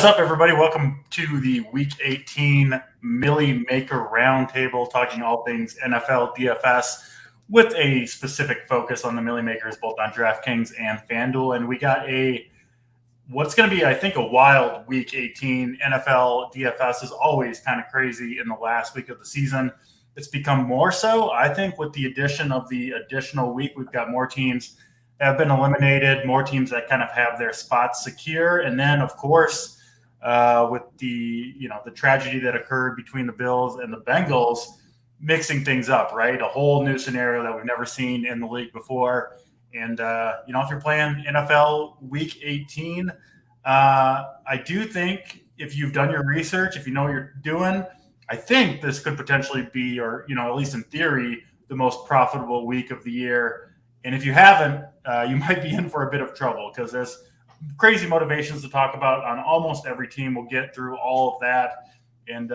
up, everybody? Welcome to the Week 18 Millie Maker Roundtable, talking all things NFL DFS with a specific focus on the Millie Makers, both on DraftKings and FanDuel. And we got what's going to be, I think, a wild Week 18. NFL DFS is always kind of crazy in the last week of the season. It's become more so, I think, with the addition of the additional week. We've got more teams that have been eliminated, more teams that kind of have their spots secure. And then, of course, with the tragedy that occurred between the Bills and the Bengals, mixing things up, right? A whole new scenario that we've never seen in the league before. And, if you're playing NFL Week 18, I do think if you've done your research, if you know what you're doing, I think this could potentially be, or, at least in theory, the most profitable week of the year. And if you haven't, you might be in for a bit of trouble because there's crazy motivations to talk about on almost every team. We'll get through all of that. And,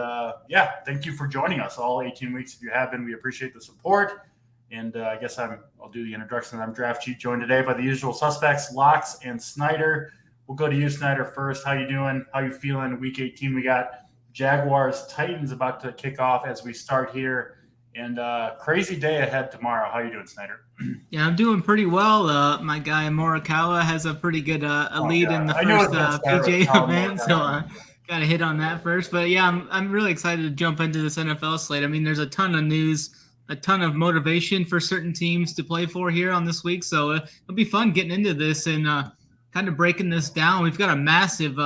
thank you for joining us all 18 weeks. If you have been, we appreciate the support. And I guess I'll do the introduction. I'm DraftCheat, joined today by the usual suspects, Lox and Snyder. We'll go to you, Snyder, first. How you doing? How you feeling? Week 18, we got Jaguars, Titans about to kick off as we start here. And crazy day ahead tomorrow. How you doing, Snyder? Yeah, I'm doing pretty well. My guy Morikawa has a pretty good lead in the first PGA event, so got to hit on that first. But yeah, I'm really excited to jump into this NFL slate. I mean, there's a ton of news, a ton of motivation for certain teams to play for here on this week. So it'll be fun getting into this and kind of breaking this down. We've got a massive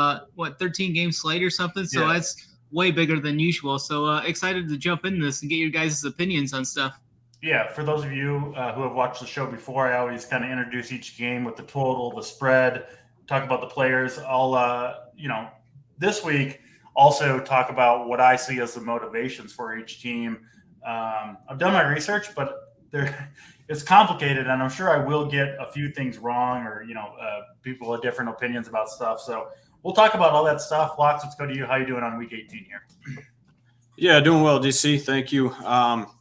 13 game slate or something. So that's way bigger than usual. So excited to jump in this and get your guys' opinions on stuff. Yeah, for those of you who have watched the show before, I always kind of introduce each game with the total, the spread, talk about the players. I'll, this week also talk about what I see as the motivations for each team. I've done my research, but it's complicated, and I'm sure I will get a few things wrong or, people with different opinions about stuff. So we'll talk about all that stuff. Lox, let's go to you. How you doing on Week 18 here? Yeah, doing well, DC. Thank you.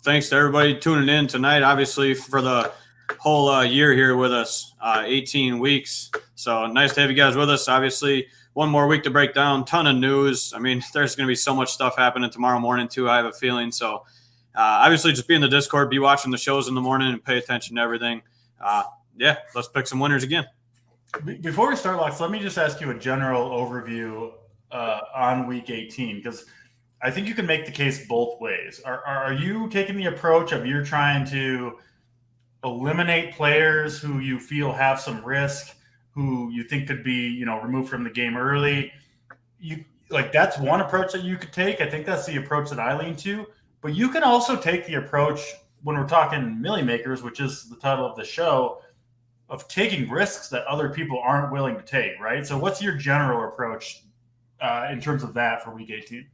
Thanks to everybody tuning in tonight, obviously, for the whole year here with us, 18 weeks. So nice to have you guys with us. Obviously, one more week to break down. Ton of news. I mean, there's going to be so much stuff happening tomorrow morning, too, I have a feeling. So obviously, just be in the Discord, be watching the shows in the morning, and pay attention to everything. Let's pick some winners again. Before we start, Lox, let me just ask you a general overview on Week 18, because I think you can make the case both ways. Are you taking the approach of you're trying to eliminate players who you feel have some risk, who you think could be, removed from the game early? That's one approach that you could take. I think that's the approach that I lean to. But you can also take the approach when we're talking Millie Makers, which is the title of the show, of taking risks that other people aren't willing to take, right? So what's your general approach in terms of that for Week 18?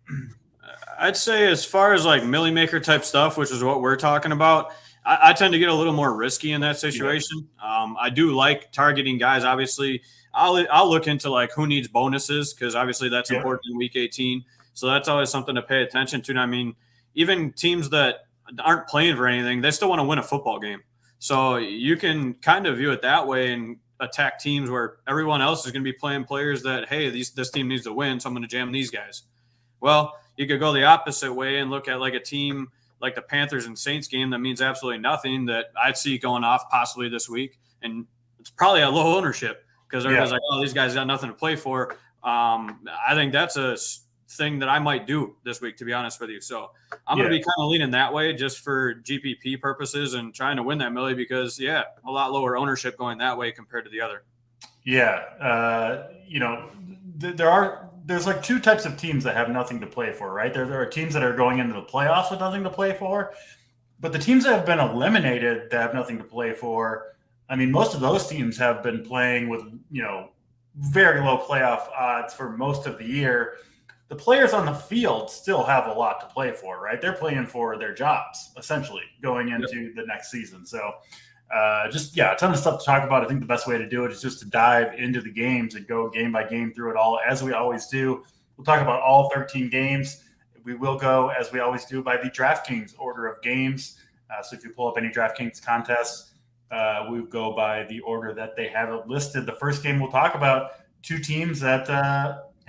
I'd say as far as like Millie Maker type stuff, which is what we're talking about, I tend to get a little more risky in that situation. Yeah. I do like targeting guys. Obviously, I'll look into like who needs bonuses because obviously that's important in Week 18. So that's always something to pay attention to. And I mean, even teams that aren't playing for anything, they still want to win a football game. So you can kind of view it that way and attack teams where everyone else is going to be playing players that, hey, this team needs to win, so I'm going to jam these guys. Well, you could go the opposite way and look at like a team like the Panthers and Saints game that means absolutely nothing that I'd see going off possibly this week. And it's probably a low ownership because everybody's like, oh, these guys got nothing to play for. I think that's a thing that I might do this week, to be honest with you. So I'm going to be kind of leaning that way just for GPP purposes and trying to win that Millie because, a lot lower ownership going that way compared to the other. Yeah. There's like two types of teams that have nothing to play for, right? There are teams that are going into the playoffs with nothing to play for, but the teams that have been eliminated that have nothing to play for, I mean, most of those teams have been playing with, very low playoff odds for most of the year. The players on the field still have a lot to play for, right? They're playing for their jobs, essentially, going into the next season. So a ton of stuff to talk about. I think the best way to do it is just to dive into the games and go game by game through it all, as we always do. We'll talk about all 13 games. We will go, as we always do, by the DraftKings order of games. So if you pull up any DraftKings contests, we go by the order that they have it listed. The first game we'll talk about, two teams that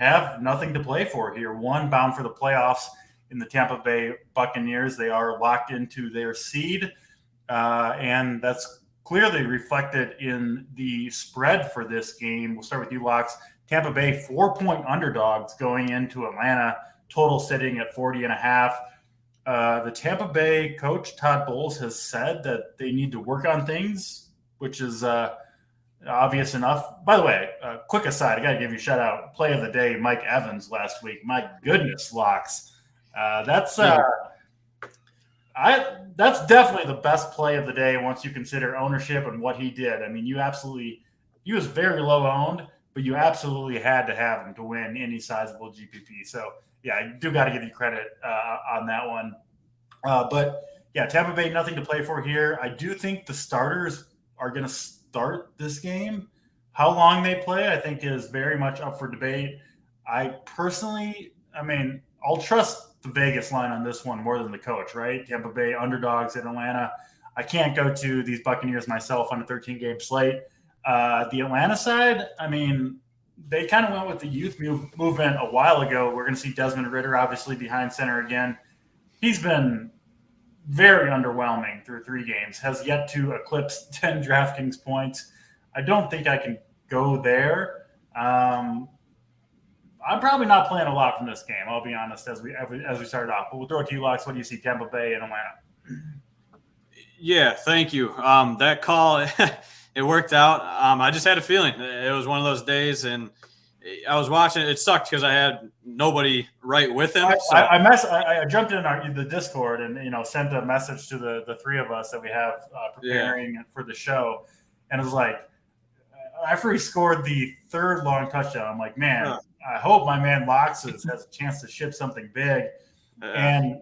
have nothing to play for here. One, bound for the playoffs in the Tampa Bay Buccaneers. They are locked into their seed, and that's clearly reflected in the spread for this game. We'll start with you, Lox. Tampa Bay 4-point underdogs going into Atlanta, total sitting at 40.5. The Tampa Bay coach, Todd Bowles, has said that they need to work on things, which is obvious enough. By the way, quick aside, I got to give you a shout out. Play of the day, Mike Evans last week. My goodness, Lox. That's definitely the best play of the day once you consider ownership and what he did. I mean, he was very low owned, but you absolutely had to have him to win any sizable GPP. So, yeah, I do got to give you credit on that one. But, yeah, Tampa Bay, nothing to play for here. I do think the starters are going to start this game. How long they play, I think, is very much up for debate. I'll trust the Vegas line on this one more than the coach, right? Tampa Bay underdogs in Atlanta. I can't go to these Buccaneers myself on a 13-game slate. The Atlanta side, I mean, they kind of went with the youth movement a while ago. We're going to see Desmond Ridder obviously behind center again. He's been very underwhelming through 3 games, has yet to eclipse 10 DraftKings points. I don't think I can go there. I'm probably not playing a lot from this game, I'll be honest, as we started off. But we'll throw it to you, Lox. What do you see Tampa Bay and Atlanta? Yeah, thank you. That call, it worked out. I just had a feeling. It was one of those days, and I was watching. It sucked because I had nobody right with him. I jumped in the Discord and sent a message to the 3 of us that we have preparing for the show, and it was like after he scored the 3rd long touchdown, I'm like, man, I hope my man Lox has a chance to ship something big. And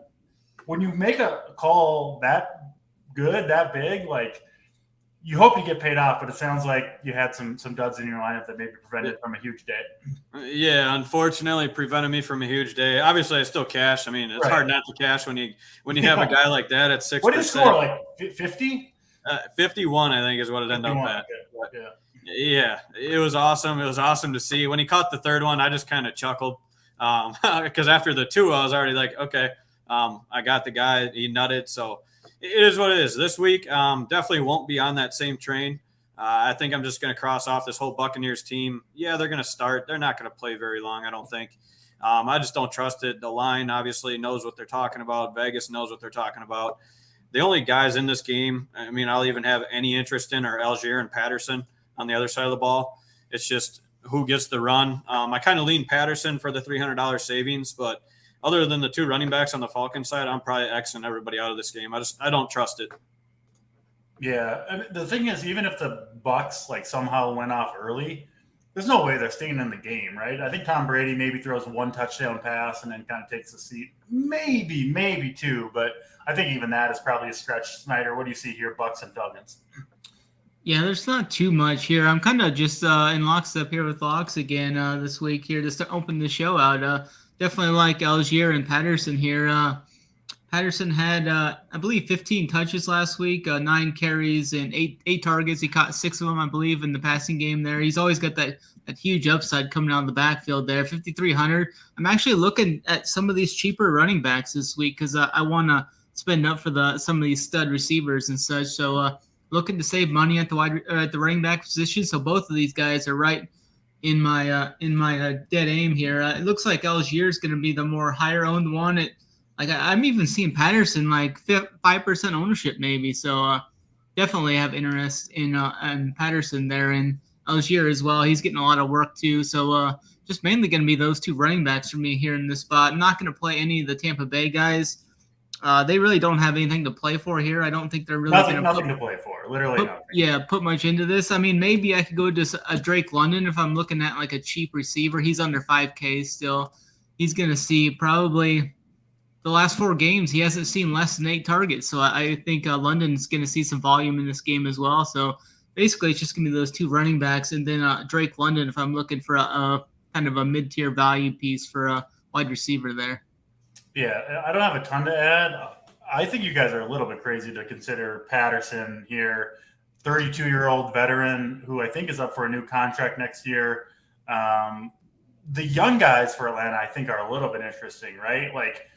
when you make a call that good, that big, like, you hope you get paid off, but it sounds like you had some duds in your lineup that maybe prevented from a huge day. Yeah, unfortunately, prevented me from a huge day. Obviously, I still cash. I mean, it's hard not to cash when you have a guy like that at 6%. What did he score? Like 50? 51, I think, is what it ended up at. Yeah, it was awesome. It was awesome to see. When he caught the 3rd one, I just kind of chuckled because after the 2, I was already like, okay, I got the guy. He nutted, so. It is what it is. This week, definitely won't be on that same train. I think I'm just going to cross off this whole Buccaneers team. Yeah, they're going to start. They're not going to play very long, I don't think. I just don't trust it. The line obviously knows what they're talking about. Vegas knows what they're talking about. The only guys in this game, I mean, I'll even have any interest in are Algier and Patterson on the other side of the ball. It's just who gets the run. I kind of lean Patterson for the $300 savings, but other than the 2 running backs on the Falcons side, I'm probably Xing everybody out of this game. I don't trust it. Yeah, I mean, the thing is, even if the Bucs somehow went off early, there's no way they're staying in the game, right? I think Tom Brady maybe throws 1 touchdown pass and then kind of takes the seat, maybe 2, but I think even that is probably a stretch. Snyder, what do you see here, Bucs and Falcons? Yeah, there's not too much here. I'm kind of just in lockstep here with Lox again this week here just to open the show out. Definitely like Algier and Patterson here. Patterson had, I believe, 15 touches last week, 9 carries and 8 targets. He caught 6 of them, I believe, in the passing game there. He's always got that huge upside coming out of the backfield there, 5,300. I'm actually looking at some of these cheaper running backs this week because I want to spend up for some of these stud receivers and such. So looking to save money at the running back position. So both of these guys are right in my dead aim here. It looks like Algier is going to be the more higher owned one. I'm even seeing Patterson 5% ownership maybe. So definitely have interest in Patterson there, and Algier as well. He's getting a lot of work too. So just mainly going to be those 2 running backs for me here in this spot. I'm not going to play any of the Tampa Bay guys. They really don't have anything to play for here. I don't think they're really nothing to play for. Literally nothing. Yeah, put much into this. I mean, maybe I could go to a Drake London if I'm looking at a cheap receiver. He's under 5K still. He's going to see probably the last 4 games. He hasn't seen less than 8 targets. So I think London's going to see some volume in this game as well. So basically, it's just going to be those 2 running backs and then Drake London if I'm looking for a kind of a mid-tier value piece for a wide receiver there. Yeah, I don't have a ton to add. I think you guys are a little bit crazy to consider Patterson here, 32-year-old veteran who I think is up for a new contract next year. the young guys for Atlanta, I think, are a little bit interesting, right? Like,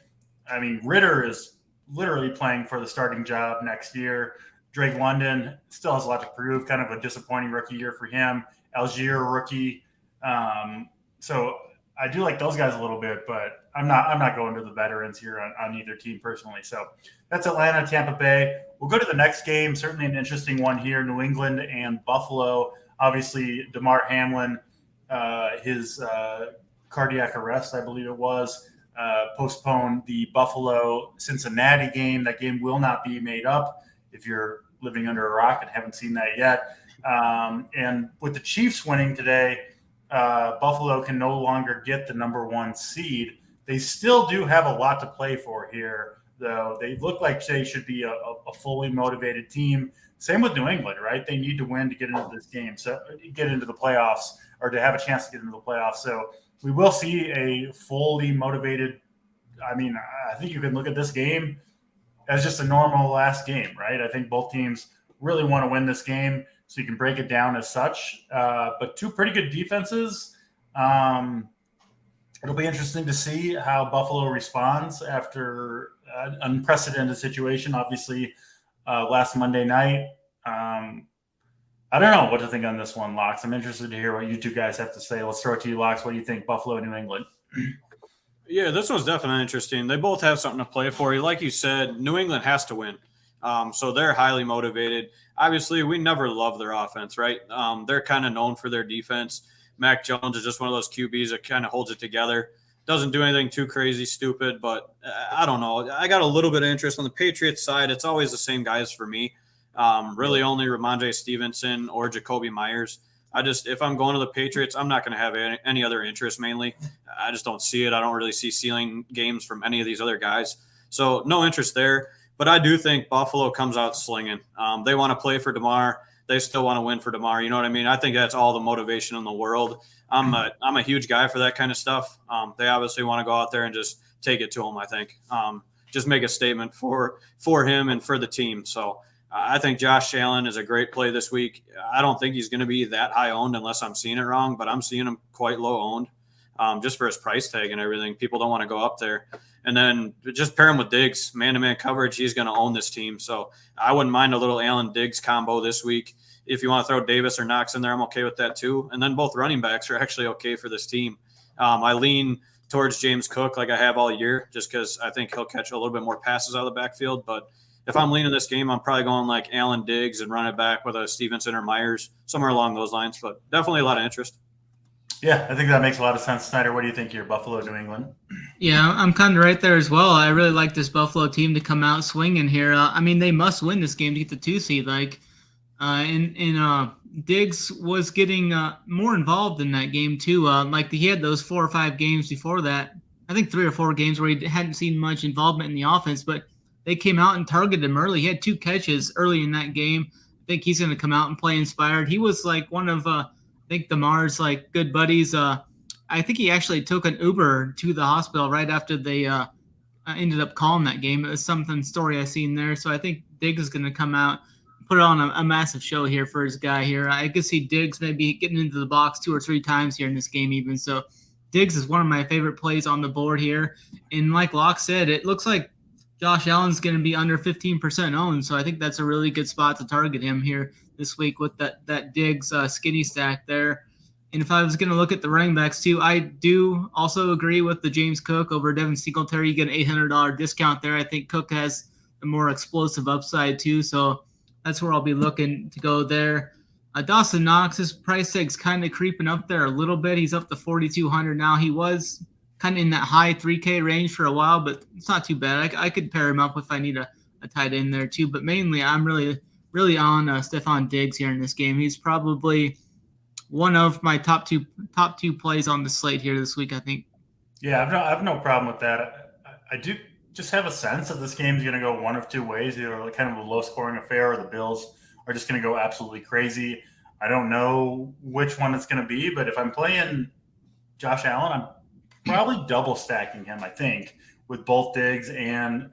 I mean, Ritter is literally playing for the starting job next year. Drake London still has a lot to prove. Kind of a disappointing rookie year for him. Algier, rookie. So I do like those guys a little bit, but I'm not going to the veterans here on either team personally. So that's Atlanta, Tampa Bay. We'll go to the next game. Certainly an interesting one here: New England and Buffalo. Obviously, DeMar Hamlin, his cardiac arrest, I believe it was, postponed the Buffalo-Cincinnati game. That game will not be made up if you're living under a rock and haven't seen that yet. And with the Chiefs winning today, Buffalo can no longer get the number 1 seed. They still do have a lot to play for here, though. They look like they should be a fully motivated team. Same with New England, right? They need to win to get into this game, so get into the playoffs, or to have a chance to get into the playoffs. So we will see a fully motivated. I mean, I think you can look at this game as just a normal last game, right? I think both teams really want to win this game, so you can break it down as such. But two pretty good defenses. It'll be interesting to see how Buffalo responds after an unprecedented situation, obviously, last Monday night. I don't know what to think on this one, Lox. I'm interested to hear what you two guys have to say. Let's throw it to you, Lox. What do you think, Buffalo and New England? Yeah, this one's definitely interesting. They both have something to play for. Like you said, New England has to win. So they're highly motivated. Obviously, we never love their offense, right? They're kind of known for their defense. Mac Jones is just one of those QBs that kind of holds it together. Doesn't do anything too crazy, stupid, but I don't know. I got a little bit of interest on the Patriots side. It's always the same guys for me. Really only Ramondre Stevenson or Jacoby Myers. If I'm going to the Patriots, I'm not going to have any other interest mainly. I just don't see it. I don't really see ceiling games from any of these other guys. So no interest there. But I do think Buffalo comes out slinging. They want to play for DeMar. They still want to win for DeMar. You know what I mean? I think that's all the motivation in the world. I'm a huge guy for that kind of stuff. They obviously want to go out there and just take it to him, I think. Just make a statement for him and for the team. So I think Josh Allen is a great play this week. I don't think he's going to be that high owned unless I'm seeing it wrong, but I'm seeing him quite low owned just for his price tag and everything. People don't want to go up there. And then just pair him with Diggs, man-to-man coverage. He's going to own this team. So I wouldn't mind a little Allen-Diggs combo this week. If you want to throw Davis or Knox in there, I'm okay with that too. And then both running backs are actually okay for this team. I lean towards James Cook like I have all year just because I think he'll catch a little bit more passes out of the backfield. But if I'm leaning this game, I'm probably going like Allen Diggs and run it back with a Stevenson or Myers, somewhere along those lines. But definitely a lot of interest. Yeah, I think that makes a lot of sense. Snyder, what do you think here, Buffalo, New England? Yeah, I'm kind of right there as well. I really like this Buffalo team to come out swinging here. I mean, they must win this game to get the 2 seed. Like, Diggs was getting more involved in that game too. Like he had those 4 or 5 games before that. I think 3 or 4 games where he hadn't seen much involvement in the offense, but they came out and targeted him early. He had 2 catches early in that game. I think he's going to come out and play inspired. He was like one of I think DeMar's like good buddies. I think he actually took an Uber to the hospital right after they ended up calling that game. It was something story I seen there. So I think Diggs is going to come out, put on a massive show here for his guy here. I could see Diggs maybe getting into the box 2 or 3 times here in this game even. So Diggs is one of my favorite plays on the board here. And like Locke said, it looks like Josh Allen's going to be under 15% owned. So I think that's a really good spot to target him here this week with that Diggs skinny stack there. And if I was going to look at the running backs too, I do also agree with the James Cook over Devin Singletary. You get an $800 discount there. I think Cook has a more explosive upside too. So that's where I'll be looking to go there. Dawson Knox, his price tag's kind of creeping up there a little bit. He's up to 4,200 now. He was kind of in that high 3K range for a while, but it's not too bad. I could pair him up if I need a tight end there too. But mainly, I'm really on Stephon Diggs here in this game. He's probably one of my top two plays on the slate here this week, I think. Yeah, I have no problem with that. I do just have a sense that this game is going to go one of 2 ways, either kind of a low-scoring affair or the Bills are just going to go absolutely crazy. I don't know which one it's going to be, but if I'm playing Josh Allen, I'm probably double stacking him, I think, with both Diggs and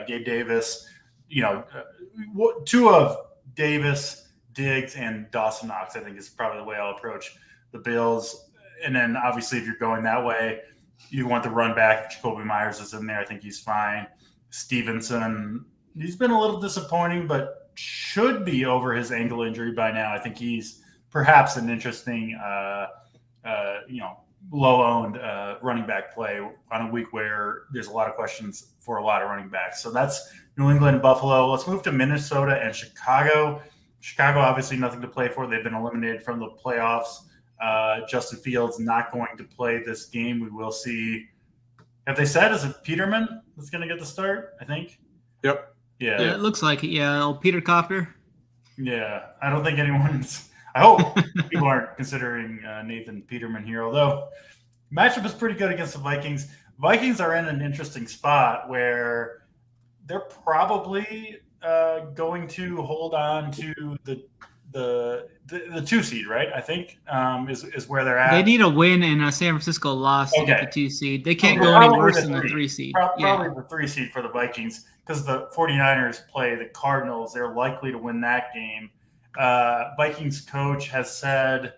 Gabe Davis. 2 of Davis, Diggs, and Dawson Knox, I think, is probably the way I'll approach the Bills. And then obviously if you're going that way, you want the run back. Jacoby Myers is in there. I think he's fine. Stevenson, he's been a little disappointing, but should be over his ankle injury by now. I think he's perhaps an interesting, low-owned running back play on a week where there's a lot of questions for a lot of running backs. So that's New England, Buffalo. Let's move to Minnesota and Chicago. Chicago, obviously nothing to play for. They've been eliminated from the playoffs. Justin Fields not going to play this game. We will see. Have they said, is it Peterman that's going to get the start, I think? Yep. Yeah, it looks like it. Yeah, old Peter Copter. Yeah, I don't think anyone's – I hope people aren't considering Nathan Peterman here, although matchup is pretty good against the Vikings. Vikings are in an interesting spot where they're probably going to hold on to the 2 seed, right? I think is where they're at. They need a win and San Francisco lost to get the 2 seed. They can't go any worse than the 3 seed. Probably the 3 seed for the Vikings because the 49ers play the Cardinals. They're likely to win that game. Vikings coach has said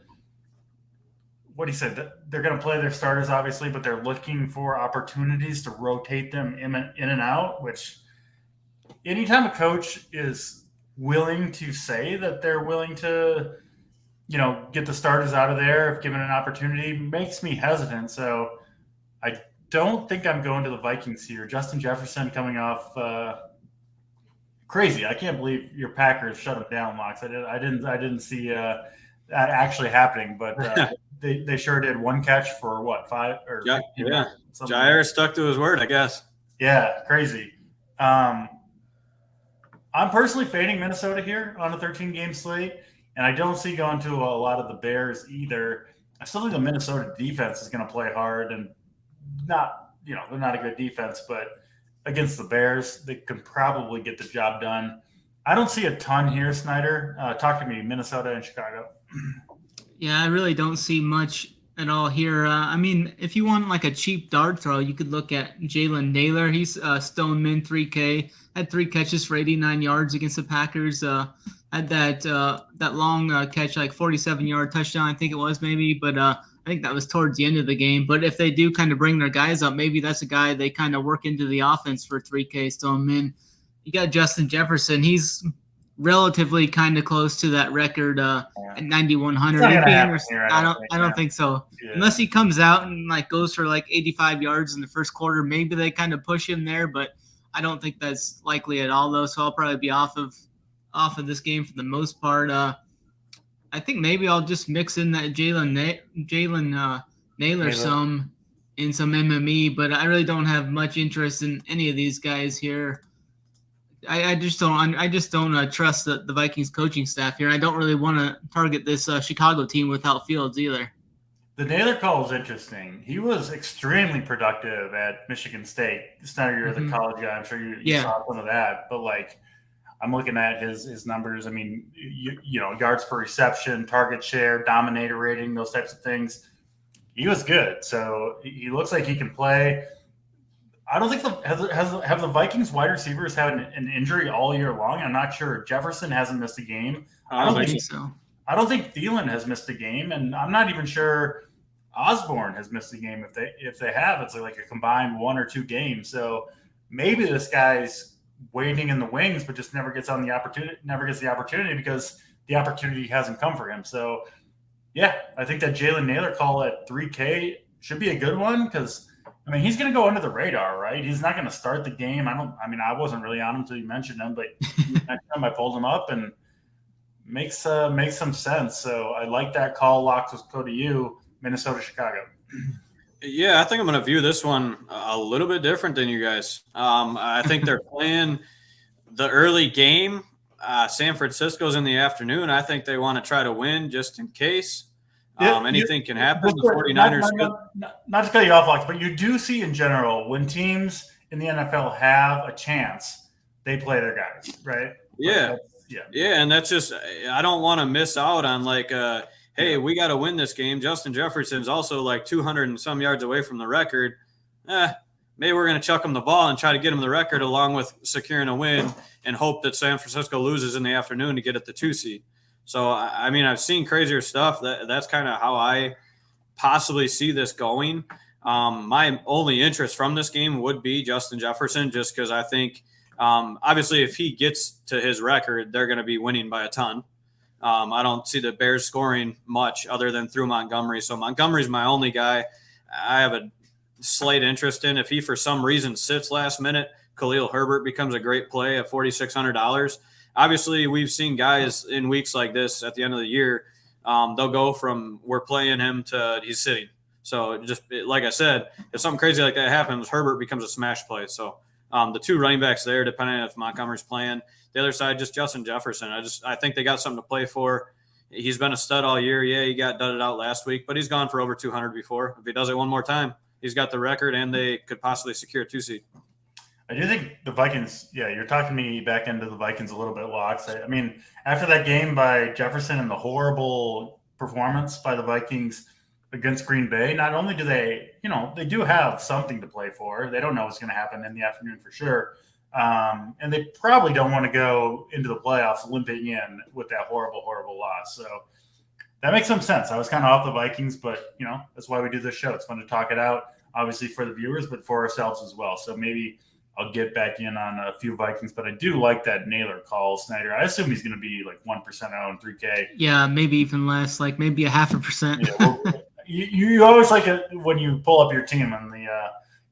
what he said, that they're going to play their starters, obviously, but they're looking for opportunities to rotate them in and out, which anytime a coach is willing to say that they're willing to, get the starters out of there if given an opportunity, makes me hesitant. So I don't think I'm going to the Vikings here. Justin Jefferson coming off crazy. I can't believe your Packers shut him down, Lox. I didn't see that actually happening, but they sure did. 1 catch for what, 5 or yeah. Jair stuck to his word, I guess. Yeah, crazy. I'm personally fading Minnesota here on a 13-game slate, and I don't see going to a lot of the Bears either. I still think the Minnesota defense is going to play hard, and they're not a good defense, but against the Bears, they can probably get the job done. I don't see a ton here, Snyder. Talk to me, Minnesota and Chicago. Yeah, I really don't see much at all here. If you want like a cheap dart throw, you could look at Jalen Naylor. He's stone min 3K, had 3 catches for 89 yards against the Packers. Had that long catch, like 47-yard touchdown, I think it was maybe, but I think that was towards the end of the game. But if they do kind of bring their guys up, maybe that's a guy they kind of work into the offense for 3K stone min. You got Justin Jefferson. He's relatively kind of close to that record at 9,100. I don't think so. Yeah. Unless he comes out and like goes for like 85 yards in the first quarter, maybe they kind of push him there, but I don't think that's likely at all though. So I'll probably be off of this game for the most part. I think maybe I'll just mix in that Jalen Naylor some in some MME, but I really don't have much interest in any of these guys here. I just don't trust the Vikings coaching staff here. I don't really want to target this Chicago team without Fields either. The Naylor call is interesting. He was extremely productive at Michigan State. Snyder, you're the college guy. I'm sure you saw some of that. But I'm looking at his numbers. I mean, yards per reception, target share, dominator rating, those types of things. He was good. So he looks like he can play. I don't think have the Vikings wide receivers had an injury all year long. I'm not sure. Jefferson hasn't missed a game. I don't think so. I don't think Thielen has missed a game, and I'm not even sure Osborne has missed a game. If they have, it's like a combined 1 or 2 games. So maybe this guy's waiting in the wings, but just never gets the opportunity because the opportunity hasn't come for him. So yeah, I think that Jalen Naylor call at 3K should be a good one because he's going to go under the radar, right? He's not going to start the game. I wasn't really on him until you mentioned him, but next time I pulled him up and makes some sense. So I like that call. Lox, let's go to you, Minnesota, Chicago. Yeah, I think I'm going to view this one a little bit different than you guys. I think they're playing the early game. San Francisco's in the afternoon. I think they want to try to win just in case. Anything can happen. The 49ers. Not to cut you off, Lox, but you do see in general when teams in the NFL have a chance, they play their guys, right? Yeah. And that's just I don't want to miss out on hey, we got to win this game. Justin Jefferson's also 200 and some yards away from the record. Maybe we're going to chuck him the ball and try to get him the record along with securing a win and hope that San Francisco loses in the afternoon to get at the 2 seed. So, I've seen crazier stuff. That's kind of how I possibly see this going. My only interest from this game would be Justin Jefferson, just because I think, obviously, if he gets to his record, they're going to be winning by a ton. I don't see the Bears scoring much other than through Montgomery. So Montgomery's my only guy I have a slight interest in. If he, for some reason, sits last minute, Khalil Herbert becomes a great play at $4,600. Obviously, we've seen guys in weeks like this at the end of the year, they'll go from we're playing him to he's sitting. So just like I said, if something crazy like that happens, Herbert becomes a smash play. So the two running backs there, depending on if Montgomery's playing. The other side, just Justin Jefferson. I think they got something to play for. He's been a stud all year. Yeah, he got dudded out last week, but he's gone for over 200 before. If he does it one more time, he's got the record, and they could possibly secure a 2-seed. I do think the Vikings, you're talking me back into the Vikings a little bit, Locks. I mean, after that game by Jefferson and the horrible performance by the Vikings against Green Bay, not only do they, they do have something to play for. They don't know what's going to happen in the afternoon for sure. And they probably don't want to go into the playoffs limping in with that horrible, horrible loss. So that makes some sense. I was kind of off the Vikings, but, that's why we do this show. It's fun to talk it out, obviously for the viewers, but for ourselves as well. So maybe I'll get back in on a few Vikings, but I do like that Naylor call, Snyder. I assume he's going to be like 1% owned, 3K. Yeah, maybe even less, like maybe 0.5%. Yeah, you always like it when you pull up your team and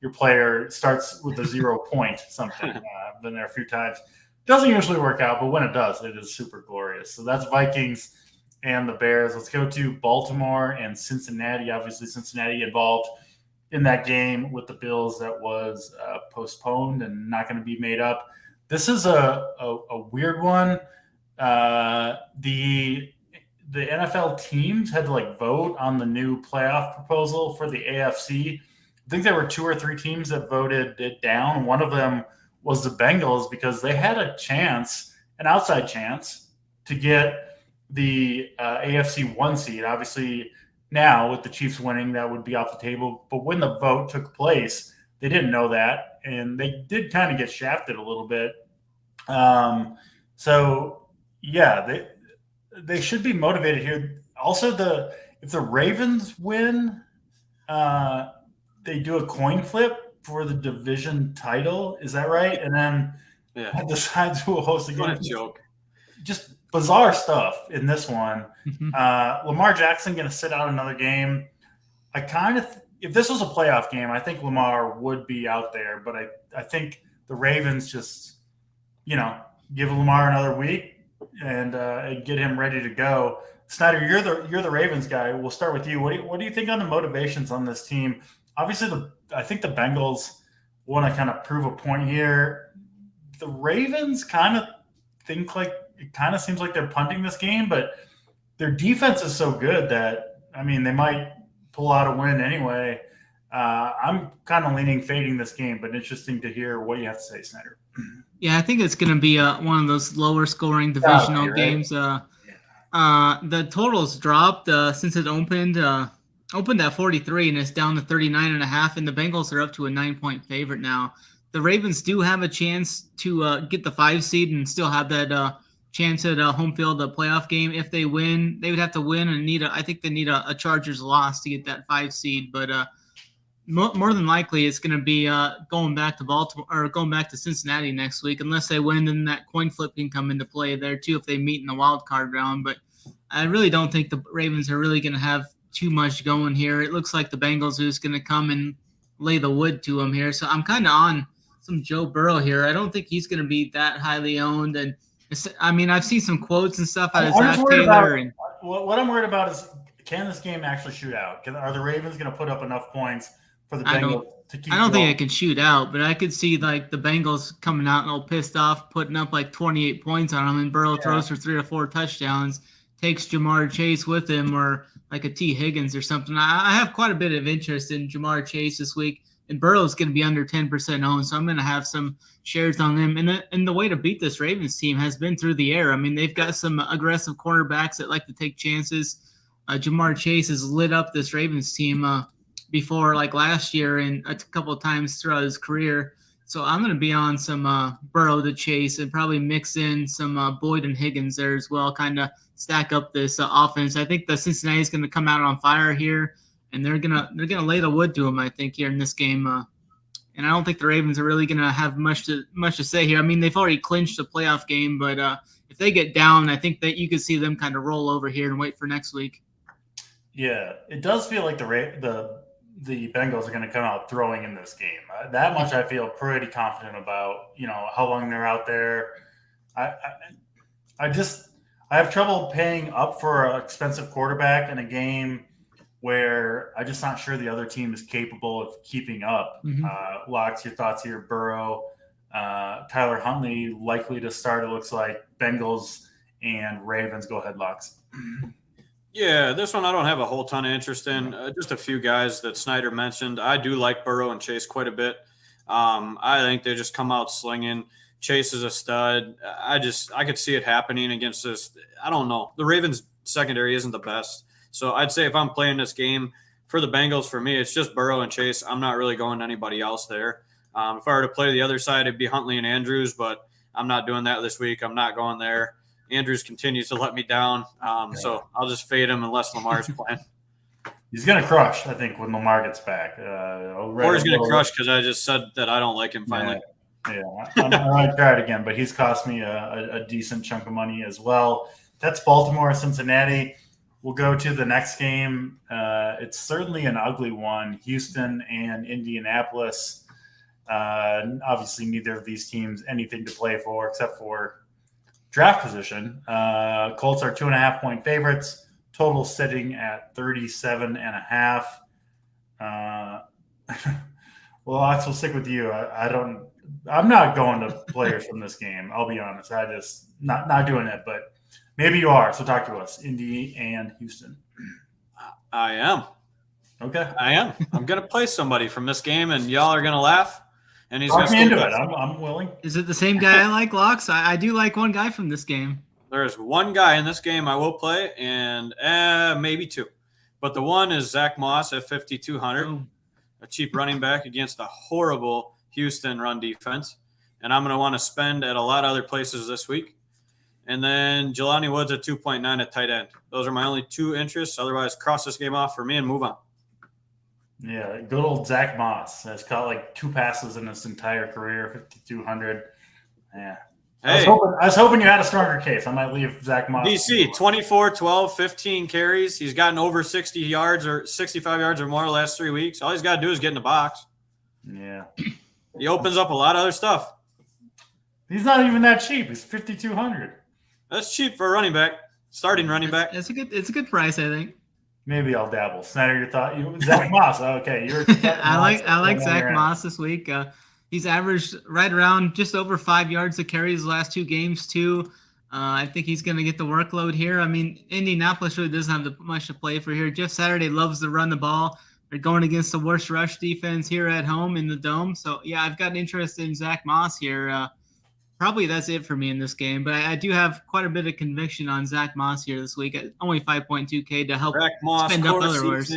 your player starts with a 0 point something. I've been there a few times. Doesn't usually work out, but when it does, it is super glorious. So that's Vikings and the Bears. Let's go to Baltimore and Cincinnati. Obviously, Cincinnati involved in that game with the Bills that was postponed and not going to be made up. This is a weird one. The NFL teams had to vote on the new playoff proposal for the AFC. I think there were 2 or 3 teams that voted it down. One of them was the Bengals because they had a chance, an outside chance, to get the AFC 1 seed. Obviously, now with the Chiefs winning, that would be off the table. But when the vote took place, they didn't know that, and they did kind of get shafted a little bit. They should be motivated here. Also, if the Ravens win, they do a coin flip for the division title. Is that right? And then decides who will host the game. What a joke. Just bizarre stuff in this one. Lamar Jackson going to sit out another game. If this was a playoff game, I think Lamar would be out there. But I think the Ravens just, give Lamar another week and get him ready to go. Snyder, you're the Ravens guy. We'll start with you. What do you think on the motivations on this team? Obviously, I think the Bengals want to kind of prove a point here. The Ravens kind of think it kind of seems like they're punting this game, but their defense is so good that, they might pull out a win anyway. I'm kind of leaning fading this game, but interesting to hear what you have to say, Snyder. Yeah, I think it's going to be one of those lower scoring divisional games. The totals dropped since it opened at 43 and it's down to 39.5, and the Bengals are up to a 9-point favorite now. The Ravens do have a chance to get the 5 seed and still have that chance at home field, a playoff game. If they win, they would have to win and I think they need a Chargers loss to get that 5 seed. But more than likely, it's going to be going back to Baltimore or going back to Cincinnati next week, unless they win. Then that coin flip can come into play there too if they meet in the wild card round. But I really don't think the Ravens are really going to have too much going here. It looks like the Bengals are just going to come and lay the wood to them here. So I'm kind of on some Joe Burrow here. I don't think he's going to be that highly owned. And I've seen some quotes and stuff out of Zach Taylor. What I'm worried about is, can this game actually shoot out? Are the Ravens going to put up enough points for the Bengals to keep? I don't think it can shoot out, but I could see the Bengals coming out and all pissed off, putting up 28 points on them, and Burrow throws for 3 or 4 touchdowns, takes Jamar Chase with him, or a T. Higgins or something. I have quite a bit of interest in Jamar Chase this week, and Burrow's going to be under 10% owned, so I'm going to have some shares on them. And the way to beat this Ravens team has been through the air. They've got some aggressive cornerbacks that like to take chances. Jamar Chase has lit up this Ravens team before, last year and a couple of times throughout his career. So I'm going to be on some Burrow to Chase and probably mix in some Boyd and Higgins there as well, kind of stack up this offense. I think the Cincinnati is going to come out on fire here, and they're gonna lay the wood to them, I think, here in this game. And I don't think the Ravens are really gonna have much to say here. I mean, they've already clinched a playoff game, but if they get down, I think that you could see them kind of roll over here and wait for next week. Yeah, it does feel like the Bengals are going to come out throwing in this game. That much I feel pretty confident about. How long they're out there. I have trouble paying up for an expensive quarterback in a game where I'm just not sure the other team is capable of keeping up. Mm-hmm. Lox, your thoughts here? Burrow, Tyler Huntley likely to start. It looks like Bengals and Ravens. Go ahead, Lox. Yeah, this one I don't have a whole ton of interest in. Just a few guys that SNYDER mentioned. I do like Burrow and Chase quite a bit. I think they just come out slinging. Chase is a stud. I could see it happening against this. I don't know. The Ravens secondary isn't the best. So I'd say if I'm playing this game for the Bengals, for me, it's just Burrow and Chase. I'm not really going to anybody else there. If I were to play the other side, it'd be Huntley and Andrews, but I'm not doing that this week. I'm not going there. Andrews continues to let me down, so I'll just fade him unless Lamar's playing. He's going to crush, I think, when Lamar gets back. Or he's going to crush because I just said that I don't like him finally. Yeah. I'm going to try it again, but he's cost me a decent chunk of money as well. That's Baltimore, Cincinnati. We'll go to the next game. It's certainly an ugly one, Houston and Indianapolis. Obviously, neither of these teams anything to play for except for draft position. Colts are 2.5-point favorites. Total sitting at 37.5. Well, Ox, will stick with you. I'm not going to players from this game. I'll be honest. I just not doing it, but maybe you are. So talk to us, Indy and Houston. I am. Okay. I am. I'm going to play somebody from this game, and y'all are going to laugh. And he's talk me into it. I'm willing. Is it the same guy I like, Lox? I do like one guy from this game. There's one guy in this game I will play, and maybe two. But the one is Zach Moss at 5,200, a cheap running back against a horrible Houston run defense. And I'm going to want to spend at a lot of other places this week. And then Jelani Woods at 2.9 at tight end. Those are my only two interests. Otherwise, cross this game off for me and move on. Yeah, good old Zach Moss has caught like 2 passes in his entire career, 5,200. Yeah. Hey. I was hoping you had a stronger case. I might leave Zach Moss. DC, 24, 12, 15 carries. He's gotten over 60 yards or 65 yards or more the last 3 weeks. All he's got to do is get in the box. Yeah. He opens up a lot of other stuff. He's not even that cheap. He's 5,200. That's cheap for a running back, starting running back. It's a good price, I think. Maybe I'll dabble. SNYDER, your thought? Zach Moss. Okay, I like Zach Moss this week. He's averaged right around just over 5 yards to carry his last 2 games too. I think he's going to get the workload here. I mean, Indianapolis really doesn't have much to play for here. Jeff Saturday loves to run the ball. They're going against the worst rush defense here at home in the Dome. So yeah, I've got interest in Zach Moss here. Probably that's it for me in this game, but I do have quite a bit of conviction on Zach Moss here this week at only 5.2K to help spend up other words.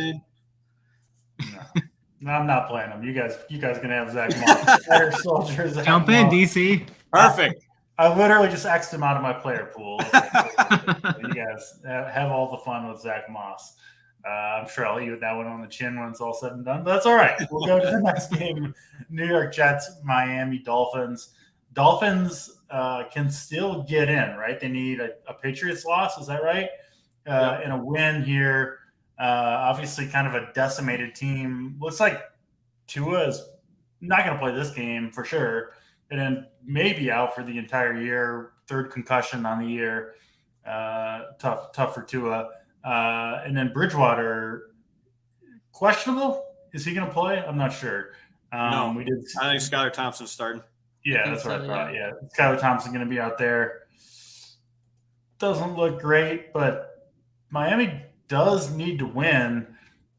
No, I'm not playing him. You guys gonna have Zach Moss. Player soldiers. Jump in, DC. Perfect. I literally just X'd him out of my player pool. You guys have all the fun with Zach Moss. I'm sure I'll eat that one on the chin when it's all said and done. But that's all right. We'll go to the next game. New York Jets, Miami Dolphins. Dolphins can still get in, right? They need a Patriots loss. Is that right? And a win here. Obviously, kind of a decimated team. Looks like Tua is not going to play this game for sure, and then maybe out for the entire year. 3rd concussion on the year. Tough for Tua. And then Bridgewater, questionable. Is he going to play? I'm not sure. No, I think Skylar Thompson's starting. Yeah, that's what I thought. Yeah, Skylar Thompson going to be out there. Doesn't look great, but Miami does need to win,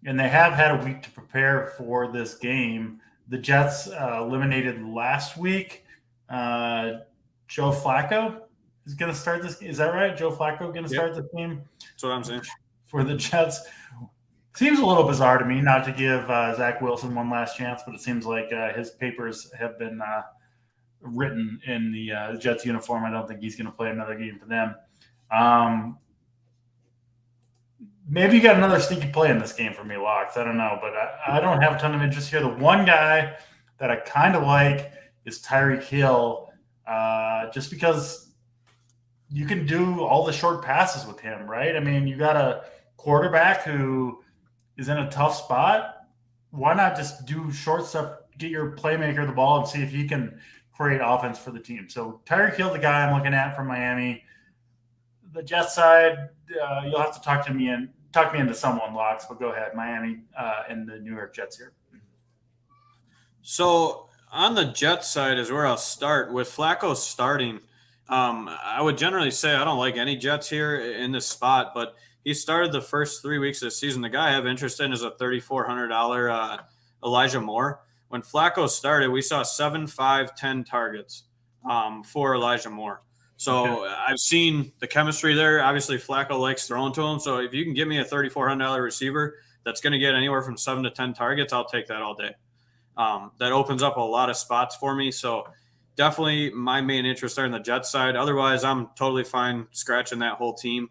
and they have had a week to prepare for this game. The Jets eliminated last week. Joe Flacco is going to start this. Is that right? Joe Flacco going to start the game? That's what I'm saying. For the Jets. Seems a little bizarre to me not to give Zach Wilson one last chance, but it seems like his papers have been written in the Jets uniform. I don't think he's going to play another game for them. maybe you got another sneaky play in this game for me, Locks. I don't know, but I don't have a ton of interest here. The one guy that I kind of like is Tyreek Hill, just because you can do all the short passes with him, right? I mean, you got a quarterback who is in a tough spot. Why not just do short stuff, get your playmaker the ball, and see if he can create offense for the team? So Tyreek Hill, the guy I'm looking at from Miami. The Jets side, you'll have to talk me into someone, Locks, but go ahead. Miami and the New York Jets here. So on the Jets side is where I'll start. With Flacco starting, I would generally say I don't like any Jets here in this spot, but he started the first 3 weeks of the season. The guy I have interest in is a $3,400 Elijah Moore. When Flacco started, we saw 7, 5, 10 targets for Elijah Moore. So I've seen the chemistry there. Obviously, Flacco likes throwing to him. So if you can give me a $3,400 receiver that's going to get anywhere from 7 to 10 targets, I'll take that all day. That opens up a lot of spots for me. So definitely my main interest there in the Jets side. Otherwise, I'm totally fine scratching that whole team.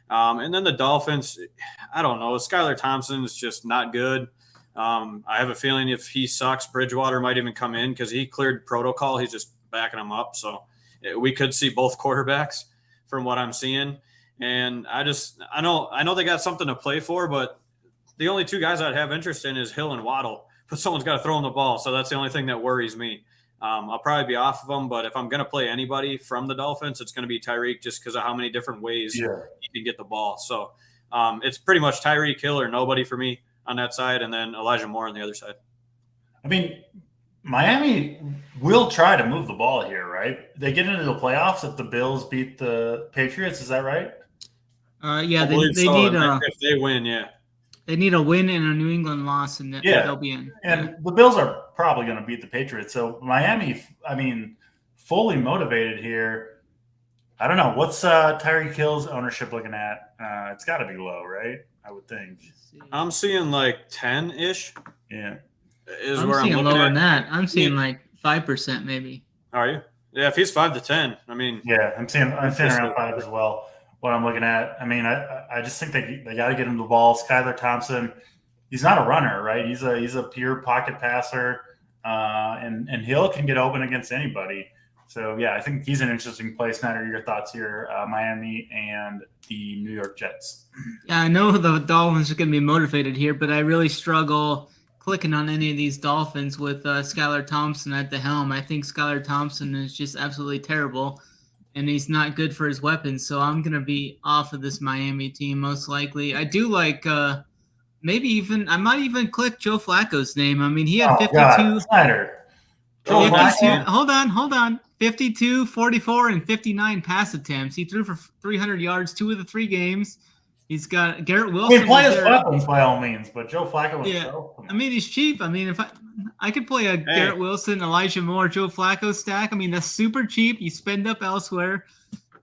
And then the Dolphins, I don't know. Skylar Thompson is just not good. I have a feeling if he sucks, Bridgewater might even come in because he cleared protocol. He's just backing him up. So we could see both quarterbacks from what I'm seeing. And I know they got something to play for, but the only two guys I'd have interest in is Hill and Waddle. But someone's got to throw him the ball. So that's the only thing that worries me. I'll probably be off of them, but if I'm going to play anybody from the Dolphins, it's going to be Tyreek just because of how many different ways he can get the ball. So it's pretty much Tyreek, Hill, or nobody for me on that side, and then Elijah Moore on the other side. I mean, Miami will try to move the ball here, right? They get into the playoffs if the Bills beat the Patriots. Is that right? Yeah, they need if they win, yeah. They need a win and a New England loss, and they'll be in. And the Bills are probably going to beat the Patriots. So Miami, I mean, fully motivated here. I don't know. What's Tyreek Hill's ownership looking at? It's got to be low, right? I would think. I'm seeing like 10-ish. Yeah. I'm seeing lower than that. I'm seeing like 5% maybe. Are you? Yeah, if he's 5 to 10, I mean. Yeah, I'm seeing around 5 as well. What I'm looking at, I mean, I just think they got to get him the ball. Skylar Thompson, he's not a runner, right? He's a pure pocket passer, and Hill can get open against anybody. So yeah, I think he's an interesting play. Snyder, your thoughts here? Miami and the New York Jets. Yeah, I know the Dolphins are going to be motivated here, but I really struggle clicking on any of these Dolphins with Skylar Thompson at the helm. I think Skylar Thompson is just absolutely terrible. And he's not good for his weapons, so I'm going to be off of this Miami team most likely. I do like I might even click Joe Flacco's name. I mean, he had 52. Hold on. 52, 44, and 59 pass attempts. He threw for 300 yards 2 of the 3 games. He's got Garrett Wilson. He plays weapons by all means, but Joe Flacco himself. I mean, he's cheap. I mean, if I could play a Garrett Wilson, Elijah Moore, Joe Flacco stack. I mean, that's super cheap. You spend up elsewhere.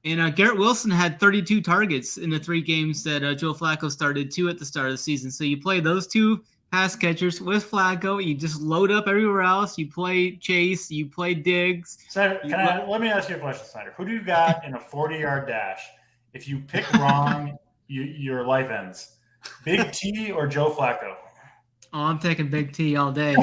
And Garrett Wilson had 32 targets in the 3 games that Joe Flacco started, 2 at the start of the season. So you play those 2 pass catchers with Flacco. You just load up everywhere else. You play Chase. You play Diggs. Snyder, let me ask you a question, Snyder. Who do you got in a 40-yard dash? If you pick wrong, your life ends. Big T or Joe Flacco? Oh, I'm taking Big T all day.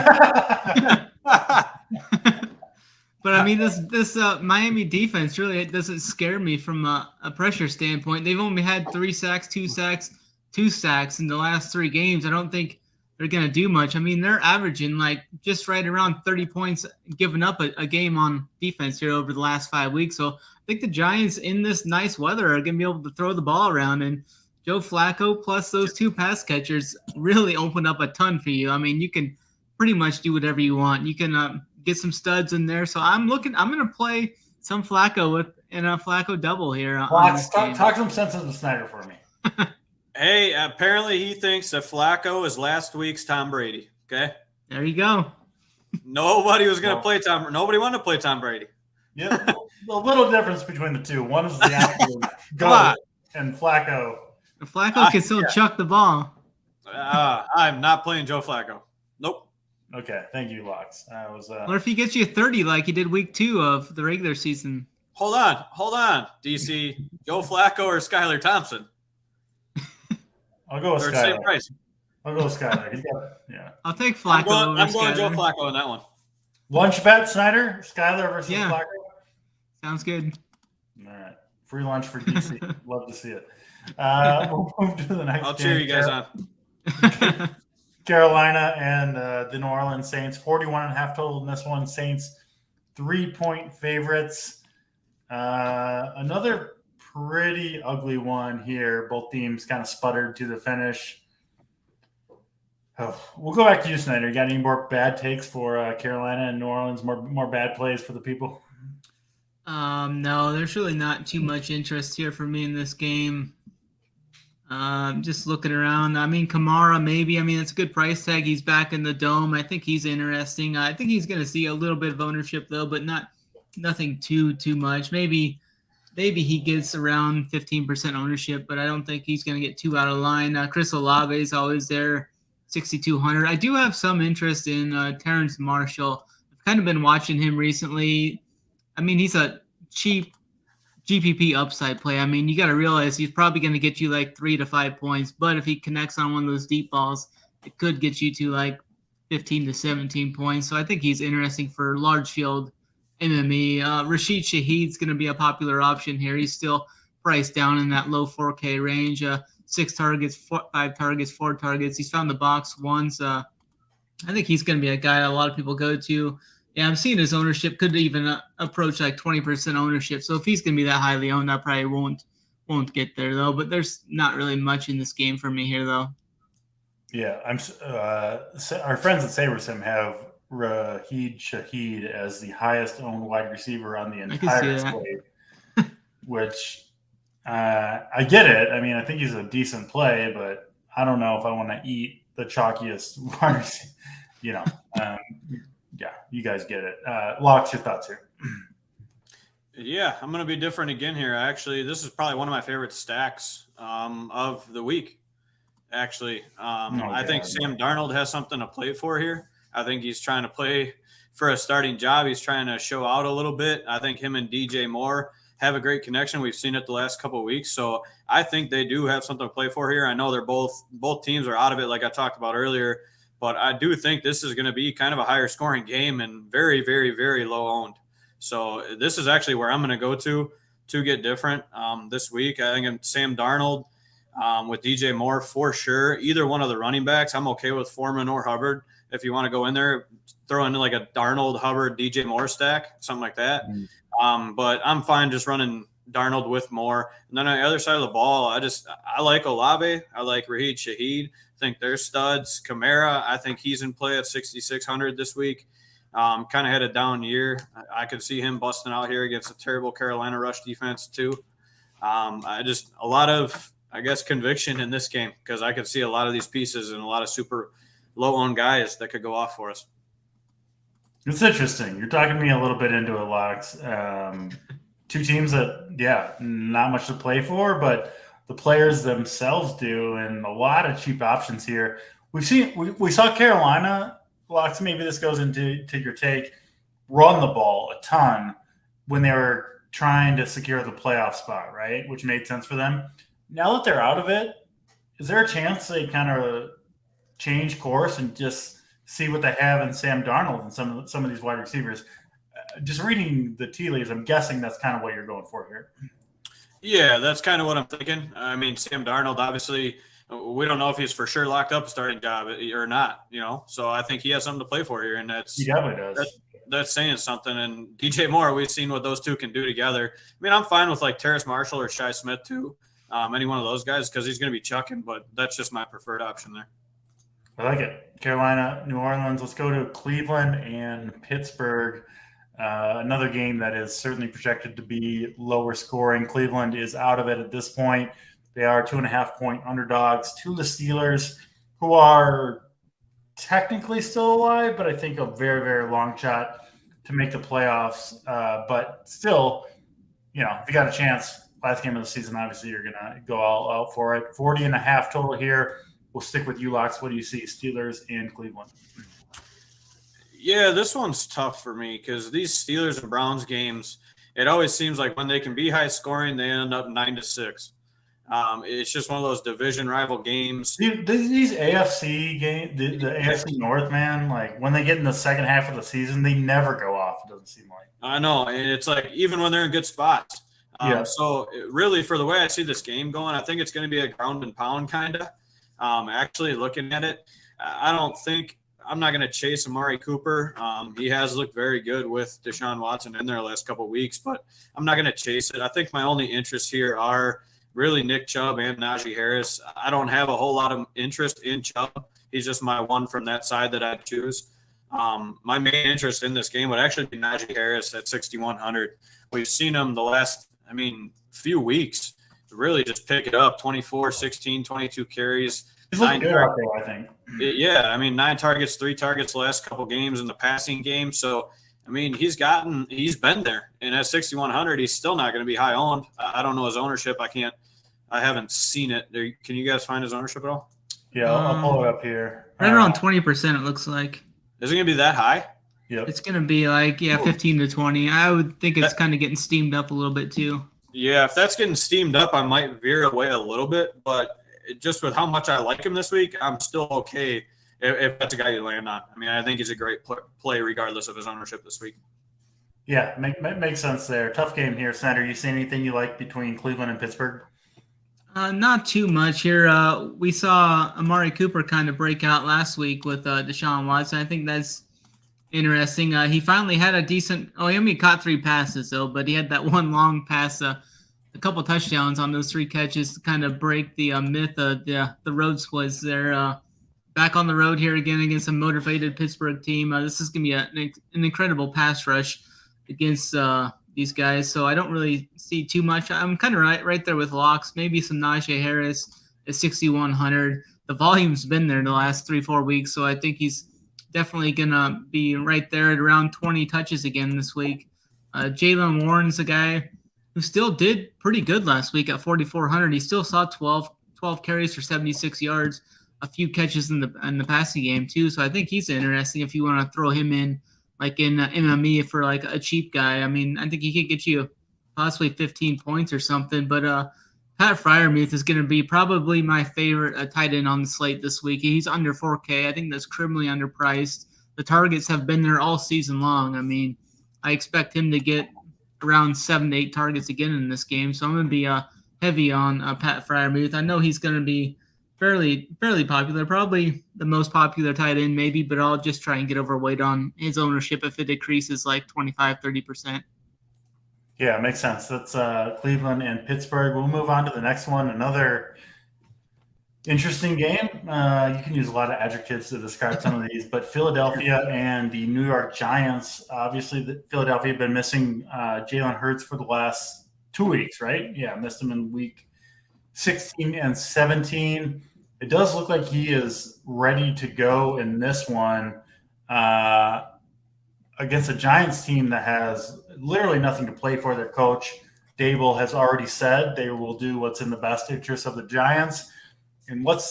But I mean, this Miami defense really doesn't scare me from a pressure standpoint. They've only had 3 sacks, 2 sacks, 2 sacks in the last 3 games. I don't think they're going to do much. I mean, they're averaging like just right around 30 points, giving up a game on defense here over the last 5 weeks. So I think the Giants in this nice weather are going to be able to throw the ball around, and Joe Flacco plus those 2 pass catchers really open up a ton for you. I mean, you can pretty much do whatever you want. You can get some studs in there. So I'm going to play some Flacco in a Flacco double here. Talk some sense into Snyder for me. Hey, apparently he thinks that Flacco is last week's Tom Brady. Okay. There you go. Nobody was going to play Tom. Nobody wanted to play Tom Brady. Yeah. A little difference between the two. One is the absolute goat, and Flacco. Flacco can still chuck the ball. I'm not playing Joe Flacco. Nope. Okay, thank you, Locks. What if he gets you 30 like he did week 2 of the regular season? Hold on, DC. Joe Flacco or Skylar Thompson? I'll go with They're Skylar. same price. I'll go with Skylar. Yeah. I'll take Flacco. I'm going Joe Flacco on that one. Lunch bet, Snyder? Skylar versus Flacco? Sounds good. All right. Free lunch for DC. Love to see it. We'll move to the next I'll game. cheer you guys on. Carolina and the New Orleans Saints. 41.5 total in this one. Saints 3-point favorites. Another pretty ugly one here. Both teams kind of sputtered to the finish. Oh, we'll go back to you, Snyder. You got any more bad takes for Carolina and New Orleans? More bad plays for the people? No, there's really not too much interest here for me in this game. Just looking around. I mean, Kamara, maybe. I mean, it's a good price tag. He's back in the dome. I think he's interesting. I think he's going to see a little bit of ownership, though, but nothing too much. Maybe he gets around 15% ownership, but I don't think he's going to get too out of line. Chris Olave is always there, 6,200. I do have some interest in Terrence Marshall. I've kind of been watching him recently. I mean, he's a cheap GPP upside play. I mean, you got to realize he's probably going to get you like 3 to 5 points, but if he connects on one of those deep balls, it could get you to like 15 to 17 points. So I think he's interesting for large field MME. Rashid Shaheed's going to be a popular option here. He's still priced down in that low 4K range. 6 targets, 5 targets, 4 targets. He's found the box once. I think he's going to be a guy a lot of people go to. Yeah, I'm seeing his ownership could even approach like 20% ownership. So if he's going to be that highly owned, I probably won't get there though. But there's not really much in this game for me here though. Yeah, our friends at SaberSim have Rashid Shaheed as the highest owned wide receiver on the entire slate, which I get it. I mean, I think he's a decent play, but I don't know if I want to eat the chalkiest wide receiver. Yeah, you guys get it. Locks, your thoughts here? Yeah, I'm going to be different again here. Actually, this is probably one of my favorite stacks of the week. Actually, I think Sam Darnold has something to play for here. I think he's trying to play for a starting job. He's trying to show out a little bit. I think him and DJ Moore have a great connection. We've seen it the last couple of weeks. So I think they do have something to play for here. I know they're both teams are out of it, like I talked about earlier. But I do think this is going to be kind of a higher scoring game and very, very, very low owned. So this is actually where I'm going to go to get different this week. I think I'm Sam Darnold with DJ Moore for sure. Either one of the running backs. I'm okay with Foreman or Hubbard. If you want to go in there, throw in like a Darnold, Hubbard, DJ Moore stack, something like that. But I'm fine just running Darnold with Moore. And then on the other side of the ball, I like Olave. I like Rashid Shaheed. I think they're studs. Kamara, I think he's in play at 6,600 this week. Kind of had a down year. I could see him busting out here against a terrible Carolina rush defense too. A lot of, I guess, conviction in this game because I could see a lot of these pieces and a lot of super low-owned guys that could go off for us. It's interesting. You're talking me a little bit into it, Locks. Two teams that, not much to play for, but the players themselves do, and a lot of cheap options here. We saw Carolina, Locks, maybe this goes into your take, run the ball a ton when they were trying to secure the playoff spot, right? Which made sense for them. Now that they're out of it, is there a chance they kind of change course and just see what they have in Sam Darnold and some of these wide receivers? Just reading the tea leaves, I'm guessing that's kind of what you're going for here. Yeah, that's kind of what I'm thinking. I mean, Sam Darnold, obviously, we don't know if he's for sure locked up a starting job or not, So I think he has something to play for here, and he definitely does. That's saying something. And DJ Moore, we've seen what those two can do together. I mean, I'm fine with like Terrace Marshall or Shi Smith too, any one of those guys because he's going to be chucking, but that's just my preferred option there. I like it. Carolina, New Orleans. Let's go to Cleveland and Pittsburgh. Another game that is certainly projected to be lower scoring. Cleveland is out of it at this point. They are 2.5-point underdogs to the Steelers, who are technically still alive, but I think a very, very long shot to make the playoffs. But still, if you got a chance, last game of the season, obviously you're going to go all out for it. 40.5 total here. We'll stick with you, Locks. What do you see, Steelers and Cleveland? Yeah, this one's tough for me because these Steelers and Browns games, it always seems like when they can be high scoring, they end up 9-6. It's just one of those division rival games. These AFC games, the AFC North, man, like when they get in the second half of the season, they never go off. It doesn't seem like. I know, and it's like even when they're in good spots. So really, for the way I see this game going, I think it's going to be a ground and pound kind of. Actually, looking at it, I'm not going to chase Amari Cooper. He has looked very good with Deshaun Watson in there the last couple of weeks, but I'm not going to chase it. I think my only interests here are really Nick Chubb and Najee Harris. I don't have a whole lot of interest in Chubb. He's just my one from that side that I'd choose. My main interest in this game would actually be Najee Harris at 6,100. We've seen him the last, few weeks really just pick it up, 24, 16, 22 carries. He's looking good out there, I think. 9 targets, 3 targets the last couple games in the passing game. So, he's been there. And at 6,100, he's still not going to be high owned. I don't know his ownership. I haven't seen it. Can you guys find his ownership at all? Yeah, I'll pull it up here. Right around 20%, it looks like. Is it going to be that high? Yep. It's going to be 15 to 20. I would think it's kind of getting steamed up a little bit too. Yeah, if that's getting steamed up, I might veer away a little bit. But just with how much I like him this week, I'm still okay if that's a guy you land on. I think he's a great play regardless of his ownership this week. Yeah, makes sense there. Tough game here, Snyder. You see anything you like between Cleveland and Pittsburgh? Not too much here. We saw Amari Cooper kind of break out last week with Deshaun Watson. I think that's interesting. He finally had a decent – he only caught 3 passes, though, but he had that one long pass, a couple touchdowns on those 3 catches to kind of break the myth of the road splits there. Back on the road here again against a motivated Pittsburgh team. This is going to be an incredible pass rush against these guys, so I don't really see too much. I'm kind of right there with Locks, maybe some Najee Harris at 6,100. The volume's been there the last 3-4 weeks, so I think he's definitely going to be right there at around 20 touches again this week. Jaylen Warren's a guy who still did pretty good last week at 4,400. He still saw 12 carries for 76 yards, a few catches in the passing game too. So I think he's interesting if you want to throw him in like in MME for like a cheap guy. I think he could get you possibly 15 points or something. But Pat Freiermuth is going to be probably my favorite tight end on the slate this week. He's under 4K. I think that's criminally underpriced. The targets have been there all season long. I expect him to get around 7 to 8 targets again in this game. So I'm going to be heavy on Pat Freiermuth. I know he's going to be fairly popular, probably the most popular tight end maybe, but I'll just try and get overweight on his ownership if it decreases like 25-30%. Yeah, makes sense. That's Cleveland and Pittsburgh. We'll move on to the next one. Another interesting game. You can use a lot of adjectives to describe some of these, but Philadelphia and the New York Giants. Obviously, Philadelphia have been missing Jalen Hurts for the last 2 weeks, right? Yeah, missed him in week 16 and 17. It does look like he is ready to go in this one against a Giants team that has literally nothing to play for. Their coach, Dable, has already said they will do what's in the best interest of the Giants. And what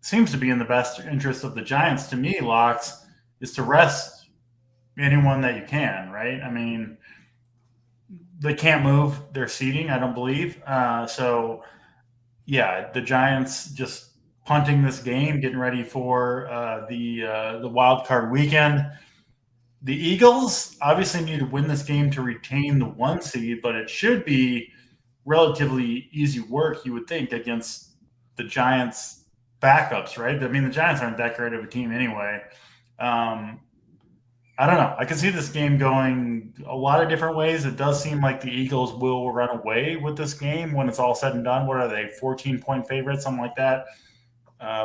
seems to be in the best interest of the Giants, to me, Locks, is to rest anyone that you can, right? They can't move their seating, I don't believe. So, yeah, the Giants just punting this game, getting ready for the wild card weekend. The Eagles obviously need to win this game to retain the 1 seed, but it should be relatively easy work, you would think, against the Giants' backups, right? The Giants aren't that great of a team anyway. I don't know. I can see this game going a lot of different ways. It does seem like the Eagles will run away with this game when it's all said and done. What are they, 14-point favorites, something like that?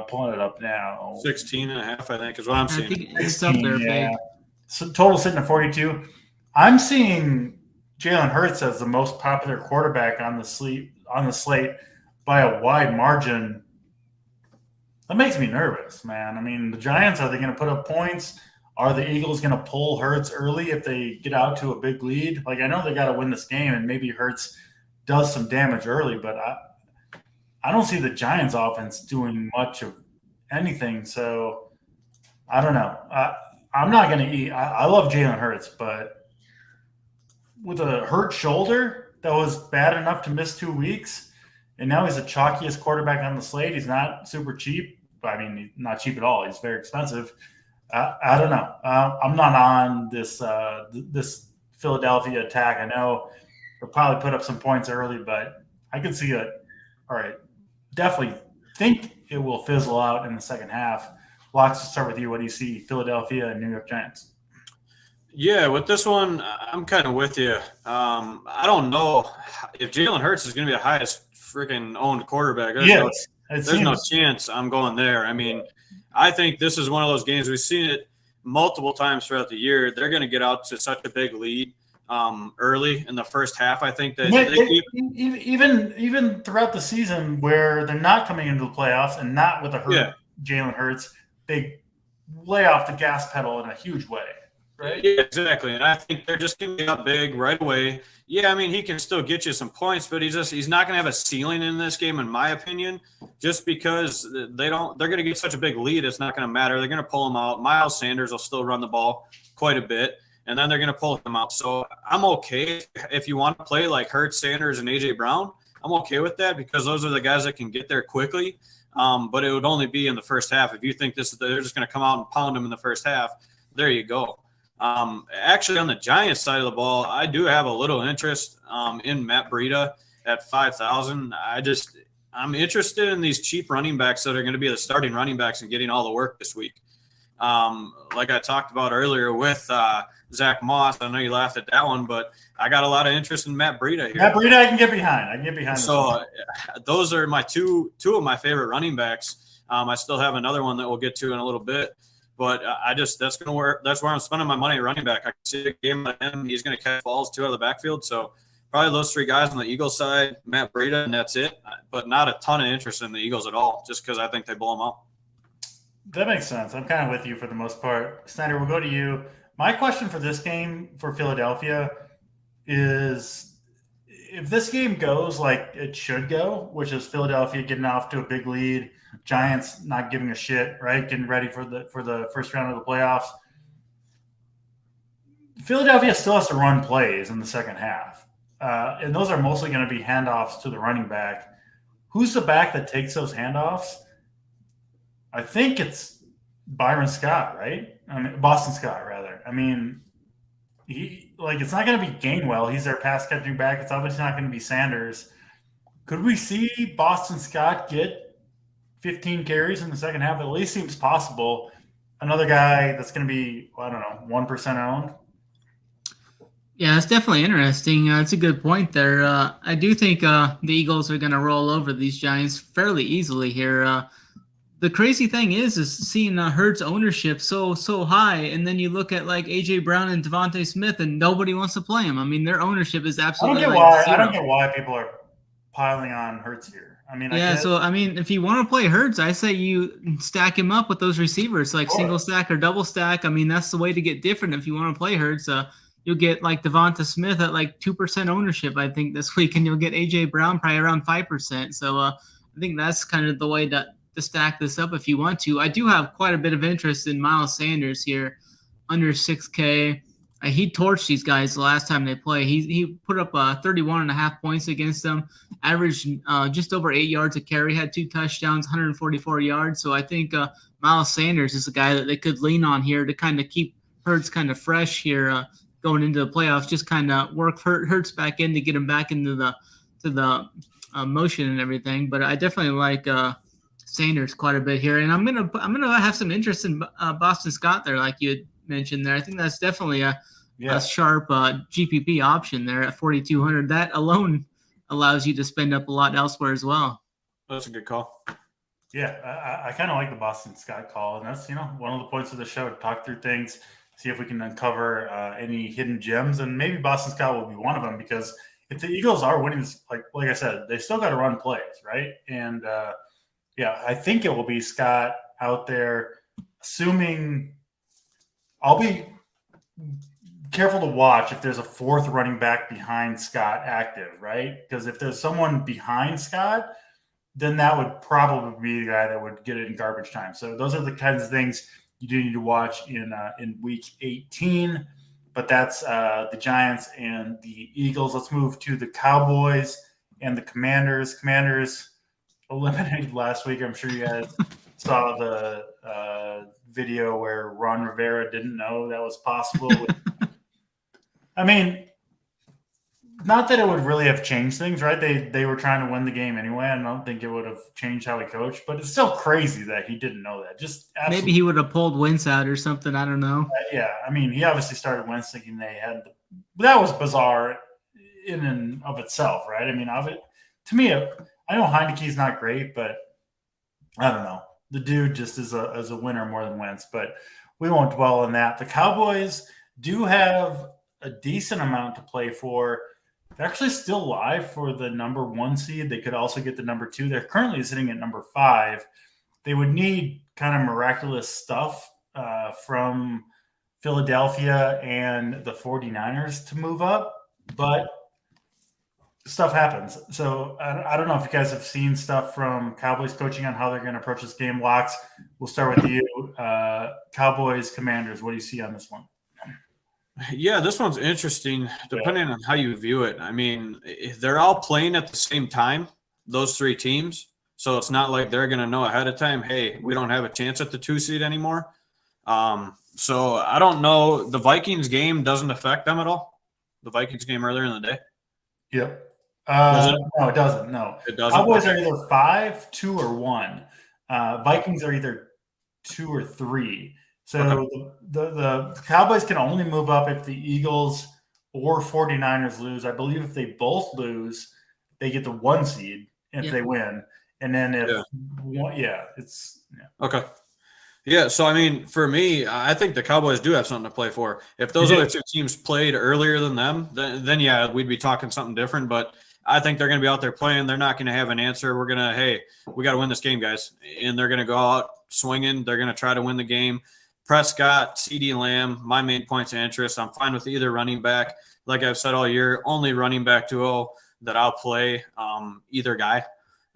Pulling it up now. 16.5, I think, is what I'm seeing. I think it's up there, yeah. So total sitting at 42. I'm seeing Jalen Hurts as the most popular quarterback on the slate by a wide margin. That makes me nervous, man. The Giants, are they going to put up points? Are the Eagles going to pull Hurts early if they get out to a big lead? Like, I know they got to win this game, and maybe Hurts does some damage early, but I don't see the Giants offense doing much of anything. So I don't know. I'm not going to eat. I love Jalen Hurts, but with a hurt shoulder that was bad enough to miss 2 weeks, and now he's the chalkiest quarterback on the slate. He's not super cheap. I mean, he's not cheap at all. He's very expensive. I don't know. I'm not on this this Philadelphia attack. I know they'll probably put up some points early, but I could see it. All right, definitely think it will fizzle out in the second half. Lox, to start with you. What do you see? Philadelphia and New York Giants. Yeah, with this one, I'm kind of with you. I don't know if Jalen Hurts is going to be the highest freaking owned quarterback. There's no chance I'm going there. I mean, I think this is one of those games we've seen it multiple times throughout the year. They're going to get out to such a big lead early in the first half. I think that even throughout the season where they're not coming into the playoffs and not with Jalen Hurts, they lay off the gas pedal in a huge way. Right? Yeah, exactly. And I think they're just going to be up big right away. Yeah, I mean, he can still get you some points, but he's not going to have a ceiling in this game, in my opinion, just because they're going to get such a big lead. It's not going to matter. They're going to pull him out. Miles Sanders will still run the ball quite a bit, and then they're going to pull him out. So I'm okay if you want to play like Hurts, Sanders, and A.J. Brown. I'm okay with that because those are the guys that can get there quickly. But it would only be in the first half. If you think they're just going to come out and pound him in the first half, there you go. Actually, on the Giants side of the ball, I do have a little interest in Matt Breida at 5,000. I'm interested in these cheap running backs that are going to be the starting running backs and getting all the work this week. Like I talked about earlier with Zach Moss, I know you laughed at that one, but I got a lot of interest in Matt Breida here. Matt Breida, I can get behind. So those are my two of my favorite running backs. I still have another one that we'll get to in a little bit. But that's going to work. That's where I'm spending my money running back. I can see a game with him. He's going to catch balls too out of the backfield. So probably those three guys on the Eagles side, Matt Breida, and that's it. But not a ton of interest in the Eagles at all, just because I think they blow them out. That makes sense. I'm kind of with you for the most part. Snyder, we'll go to you. My question for this game for Philadelphia is if this game goes like it should go, which is Philadelphia getting off to a big lead, Giants not giving a shit, right? Getting ready for the first round of the playoffs. Philadelphia still has to run plays in the second half. And those are mostly going to be handoffs to the running back. Who's the back that takes those handoffs? I think it's Byron Scott, right? I mean, Boston Scott, rather. I mean, it's not going to be Gainwell. He's their pass catching back. It's obviously not going to be Sanders. Could we see Boston Scott get 15 carries in the second half? At least seems possible. Another guy that's going to be, 1% owned. Yeah, it's definitely interesting. It's a good point there. I do think the Eagles are going to roll over these Giants fairly easily here. The crazy thing is seeing Hurts ownership so high, and then you look at like A.J. Brown and Devontae Smith, and nobody wants to play him. I mean, their ownership is absolutely I don't get why people are piling on Hurts here. If you want to play Hurts, I say you stack him up with those receivers, like single stack or double stack. I mean, that's the way to get different if you want to play Hurts. You'll get like Devonta Smith at like 2% ownership, I think, this week, and you'll get A.J. Brown probably around 5%. So I think that's kind of the way to stack this up if you want to. I do have quite a bit of interest in Miles Sanders here, under 6K. He torched these guys the last time they play. He put up 31.5 points against them, averaged just over 8 yards a carry, had 2 touchdowns, 144 yards. So I think Miles Sanders is a guy that they could lean on here to kind of keep Hurts kind of fresh here going into the playoffs. Just kind of work Hurts back in to get him back into the motion and everything. But I definitely like Sanders quite a bit here, and I'm gonna have some interest in Boston Scott there, like you had mentioned there. I think that's definitely a sharp GPP option there at 4,200. That alone allows you to spend up a lot elsewhere as well. That's a good call. Yeah, I kind of like the Boston Scott call, and that's one of the points of the show, to talk through things, see if we can uncover any hidden gems, and maybe Boston Scott will be one of them, because if the Eagles are winning, like I said, they still got to run plays, right? And I think it will be Scott out there, assuming I'll be careful to watch if there's a fourth running back behind Scott active, right? Because if there's someone behind Scott, then that would probably be the guy that would get it in garbage time. So those are the kinds of things you do need to watch in week 18. But that's the Giants and the Eagles. Let's move to the Cowboys and the Commanders. Commanders eliminated last week. I'm sure you guys saw the video where Ron Rivera didn't know that was possible. I mean, not that it would really have changed things, right? They were trying to win the game anyway. I don't think it would have changed how he coached, but it's still crazy that he didn't know that. Just maybe he would have pulled Wentz out or something. I don't know. Yeah, I mean, he obviously started Wentz thinking they had that was bizarre in and of itself, right? I mean, to me, I know Heineke's not great, but I don't know. The dude just is a winner more than Wentz, but we won't dwell on that. The Cowboys do have a decent amount to play for. They're actually still live for the number 1 seed. They could also get the number 2. They're currently sitting at number 5. They would need kind of miraculous stuff from Philadelphia and the 49ers to move up, but stuff happens. So I don't know if you guys have seen stuff from Cowboys coaching on how they're going to approach this game. Locks, we'll start with you. Cowboys, Commanders, what do you see on this one? Yeah, this one's interesting depending on how you view it. I mean, they're all playing at the same time, those 3 teams. So it's not like they're going to know ahead of time, hey, we don't have a chance at the 2 seed anymore. So I don't know. The Vikings game doesn't affect them at all. The Vikings game earlier in the day. Yep. No, it doesn't. No, it doesn't. Cowboys are either 5, 2, or 1. Vikings are either 2 or 3. So okay. the Cowboys can only move up if the Eagles or 49ers lose. I believe if they both lose, they get the 1 seed if they win. And then if Okay. Yeah, so I mean, for me, I think the Cowboys do have something to play for. If those other 2 teams played earlier than them, then yeah, we'd be talking something different. But I think they're going to be out there playing. They're not going to have an answer. We're going to, hey, we got to win this game, guys. And they're going to go out swinging. They're going to try to win the game. Prescott, CeeDee Lamb, my main points of interest. I'm fine with either running back. Like I've said all year, only running back duo that I'll play, either guy.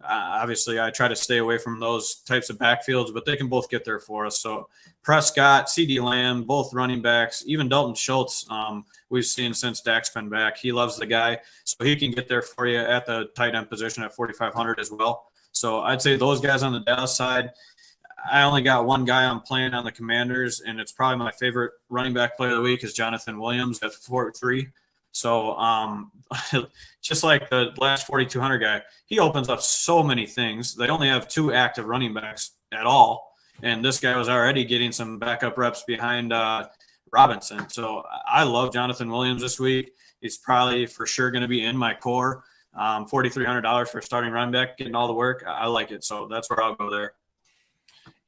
Obviously, I try to stay away from those types of backfields, but they can both get there for us. So Prescott, CeeDee Lamb, both running backs, even Dalton Schultz, we've seen since Dak's been back. He loves the guy, so he can get there for you at the tight end position at 4,500 as well. So I'd say those guys on the Dallas side. I only got one guy I'm playing on the Commanders, and it's probably my favorite running back play of the week is Jonathan Williams at 4-3. So just like the last 4,200 guy, he opens up so many things. They only have 2 active running backs at all, and this guy was already getting some backup reps behind Robinson. So I love Jonathan Williams this week. He's probably for sure going to be in my core. $4,300 for a starting running back, getting all the work. I like it, so that's where I'll go there.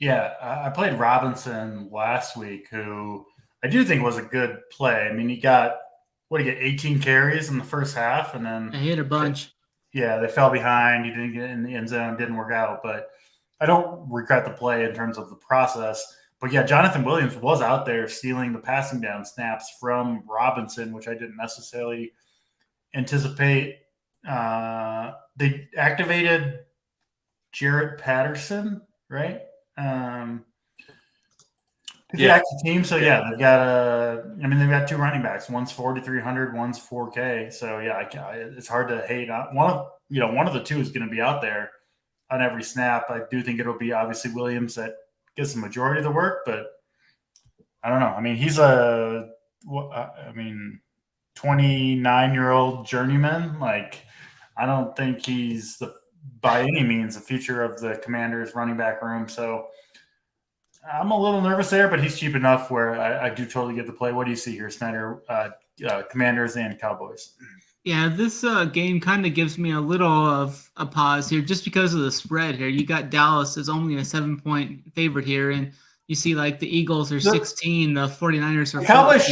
Yeah, I played Robinson last week, who I do think was a good play. I mean, he got 18 carries in the first half, and then he hit a bunch. They fell behind. He didn't get in the end zone, didn't work out. But I don't regret the play in terms of the process. But yeah, Jonathan Williams was out there stealing the passing down snaps from Robinson, which I didn't necessarily anticipate. They activated Jarrett Patterson, right? The active team. So yeah, they've got 2 running backs. One's 4,300, one's 4K. So yeah, it's hard to hate on one of the 2 is going to be out there on every snap. I do think it'll be obviously Williams that gets the majority of the work, but I don't know. I mean, he's 29-year-old journeyman. Like, I don't think he's by any means the future of the Commanders running back room. So I'm a little nervous there, but he's cheap enough where I do totally get the play. What do you see here, Snyder? Commanders and Cowboys. Yeah, this game kind of gives me a little of a pause here just because of the spread here. You got Dallas as only a 7-point favorite here, and you see like the Eagles are 16, the 49ers are 14. Cowboys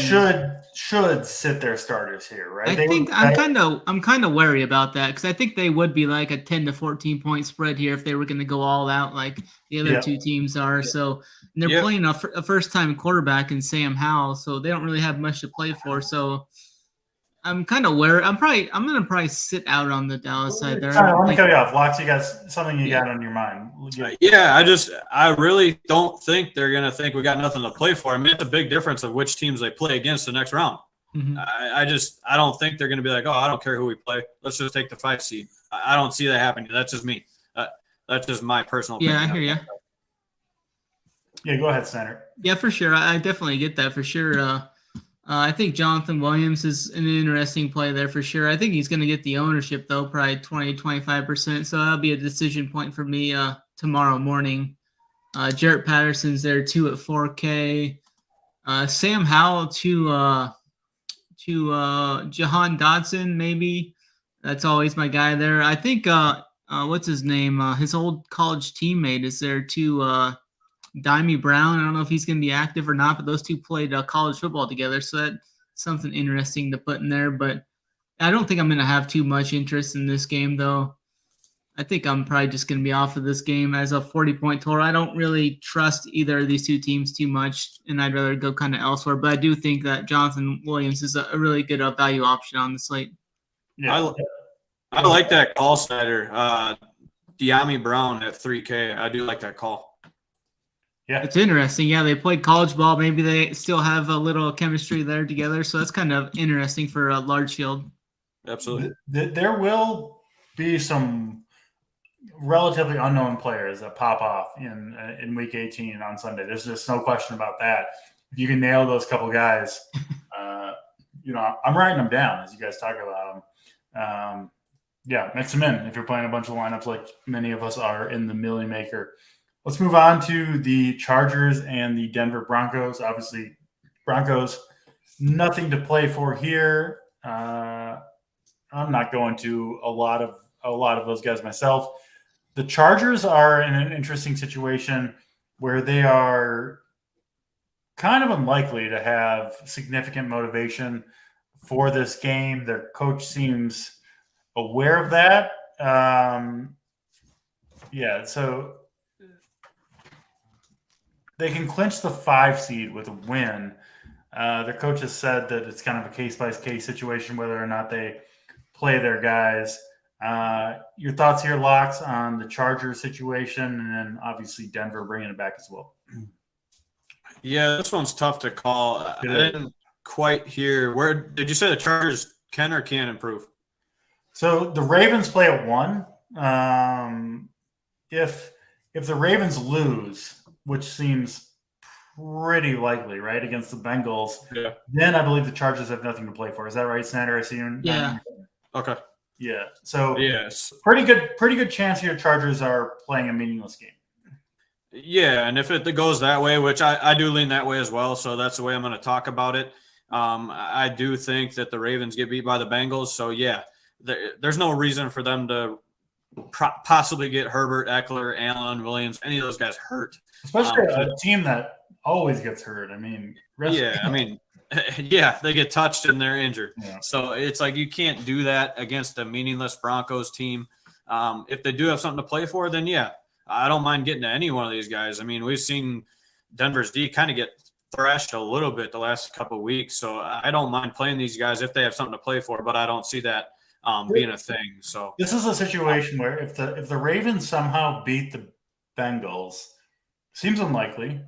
should sit their starters here, right? I'm kind of wary about that because I think they would be like a 10 to 14 point spread here if they were going to go all out like the other 2 teams are. Yeah. So and they're playing a first time quarterback in Sam Howell, so they don't really have much to play for. So I'm kind of wary. I'm gonna probably sit out on the Dallas side there. Let me cut you off. Lox, you got something you got on your mind? I really don't think they're gonna think we got nothing to play for. I mean, it's a big difference of which teams they play against the next round. Mm-hmm. I don't think they're gonna be like, oh, I don't care who we play. Let's just take the 5 seed. I don't see that happening. That's just me. That's just my personal opinion. Yeah, I hear you. Yeah, go ahead, Snyder. Yeah, for sure. I definitely get that for sure. I think Jonathan Williams is an interesting play there for sure. I think he's going to get the ownership, though, probably 20-25%. So that'll be a decision point for me tomorrow morning. Jarrett Patterson's there too at 4K. Sam Howell to Jahan Dotson, maybe. That's always my guy there. I think what's his name? His old college teammate is there too. Dimey Brown. I don't know if he's going to be active or not, but those two played college football together, so that's something interesting to put in there. But I don't think I'm going to have too much interest in this game, though. I think I'm probably just going to be off of this game as a 40-point total. I don't really trust either of these two teams too much, and I'd rather go kind of elsewhere. But I do think that Jonathan Williams is a really good value option on the slate. Yeah, I like that call, Snyder. Dimey Brown at 3K. I do like that call. Yeah, it's interesting. Yeah, they played college ball. Maybe they still have a little chemistry there together. So that's kind of interesting for a large field. Absolutely. There will be some relatively unknown players that pop off in Week 18 on Sunday. There's just no question about that. If you can nail those couple guys, I'm writing them down as you guys talk about them. Mix them in if you're playing a bunch of lineups like many of us are in the Millie Maker. Let's move on to the Chargers and the Denver Broncos. Obviously, Broncos, nothing to play for here. I'm not going to a lot of those guys myself. The Chargers are in an interesting situation where they are kind of unlikely to have significant motivation for this game. Their coach seems aware of that. So they can clinch the 5 seed with a win. Their coach has said that it's kind of a case-by-case situation whether or not they play their guys. Your thoughts here, Locks, on the Chargers situation, and then obviously Denver bringing it back as well. Yeah, this one's tough to call. I didn't quite hear. Where did you say the Chargers can or can't improve? So the Ravens play at 1. If the Ravens lose, which seems pretty likely, right, against the Bengals, then I believe the Chargers have nothing to play for. Is that right, Snyder? I see you. Yeah. Okay. Yeah. So yes, pretty good chance here Chargers are playing a meaningless game. Yeah, and if it goes that way, which I do lean that way as well, so that's the way I'm going to talk about it. I do think that the Ravens get beat by the Bengals, so yeah, there's no reason for them to possibly get Herbert, Eckler, Allen, Williams, any of those guys hurt. Especially a team that always gets hurt. I mean, they get touched and they're injured. Yeah. So it's like you can't do that against a meaningless Broncos team. If they do have something to play for, then yeah, I don't mind getting to any one of these guys. I mean, we've seen Denver's D kind of get thrashed a little bit the last couple of weeks, so I don't mind playing these guys if they have something to play for, but I don't see that being a thing. So this is a situation where if the Ravens somehow beat the Bengals, seems unlikely,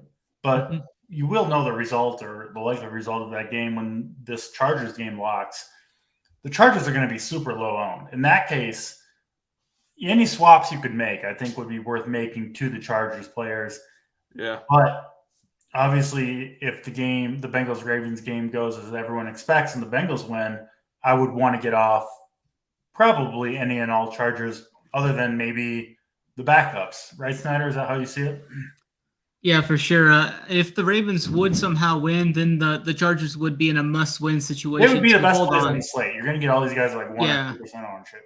but you will know the result or the likely result of that game when this Chargers game locks. The Chargers are going to be super low owned. In that case, any swaps you could make, I think, would be worth making to the Chargers players. Yeah. But obviously, if the Bengals-Ravens game goes as everyone expects and the Bengals win, I would want to get off probably any and all Chargers other than maybe the backups. Right, Snyder? Is that how you see it? Yeah, for sure. If the Ravens would somehow win, then the Chargers would be in a must-win situation. They would be the best players on the slate. You're going to get all these guys like 1% ownership.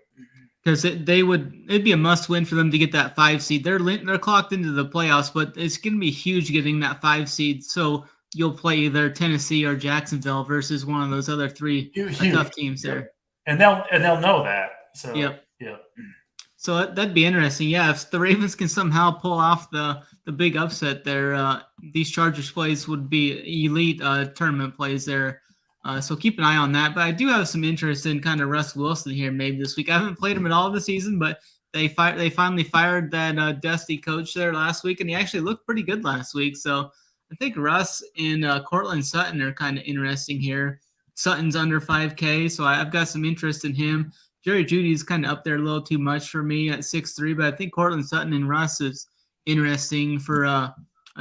Because it'd be a must-win for them to get that 5 seed. They're clocked into the playoffs, but it's going to be huge getting that 5 seed. So you'll play either Tennessee or Jacksonville versus one of those other 3 tough teams there. And they'll know that. So yep. So that'd be interesting. Yeah, if the Ravens can somehow pull off the big upset there, these Chargers plays would be elite tournament plays there. So keep an eye on that. But I do have some interest in kind of Russ Wilson here maybe this week. I haven't played him at all this season, but they finally fired that dusty coach there last week, and he actually looked pretty good last week. So I think Russ and Cortland Sutton are kind of interesting here. Sutton's under 5K, so I've got some interest in him. Jerry Judy's kind of up there a little too much for me at 6'3", but I think Cortland Sutton and Russ is interesting for a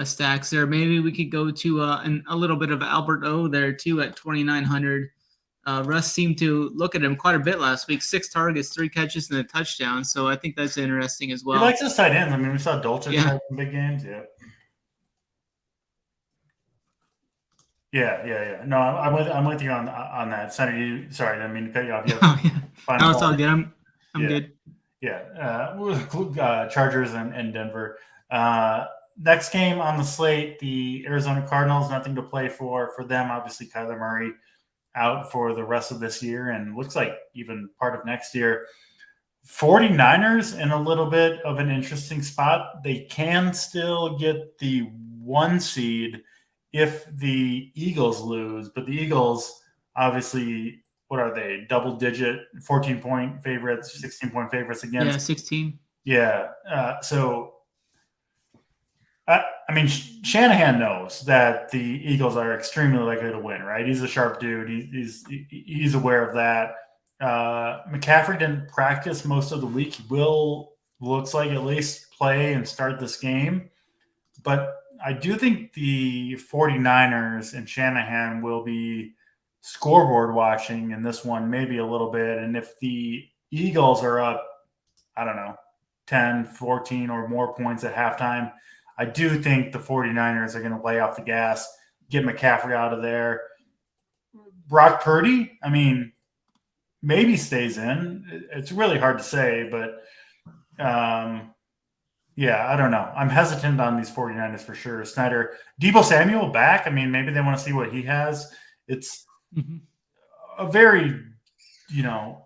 stacks there. Maybe we could go to a little bit of Albert O there too at 2,900. Russ seemed to look at him quite a bit last week. 6 targets, 3 catches, and a touchdown. So I think that's interesting as well. He likes his tight ends. I mean, we saw Dolce have some big games. Yeah. No, I'm with you on that. Sonny, sorry, I didn't mean to cut you off. No, it's all good. I'm good. Yeah. Chargers and Denver. Next game on the slate, the Arizona Cardinals. Nothing to play for them. Obviously, Kyler Murray out for the rest of this year and looks like even part of next year. 49ers in a little bit of an interesting spot. They can still get the 1 seed if the Eagles lose, but the Eagles obviously, what are they? Double digit, 14-point favorites, 16-point favorites against. Yeah, 16. Yeah. So, I mean, Shanahan knows that the Eagles are extremely likely to win, right? He's a sharp dude. He's aware of that. McCaffrey didn't practice most of the week. He looks like at least play and start this game. But I do think the 49ers and Shanahan will be scoreboard watching in this one, maybe a little bit. And if the Eagles are up, I don't know, 10, 14 or more points at halftime, I do think the 49ers are going to lay off the gas, get McCaffrey out of there. Brock Purdy, I mean, maybe stays in. It's really hard to say, but yeah, I don't know. I'm hesitant on these 49ers for sure. Snyder, Deebo Samuel back. I mean, maybe they want to see what he has. It's a very,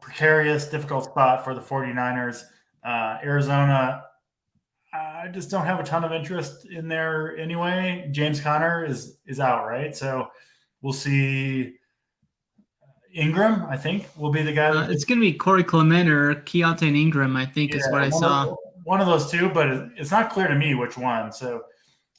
precarious, difficult spot for the 49ers. Arizona, I just don't have a ton of interest in there anyway. James Conner is out, right? So we'll see. Ingram, I think, will be the guy. It's going to be Corey Clement or Keaontay Ingram, I think, is what I saw. One of those two, but it's not clear to me which one. So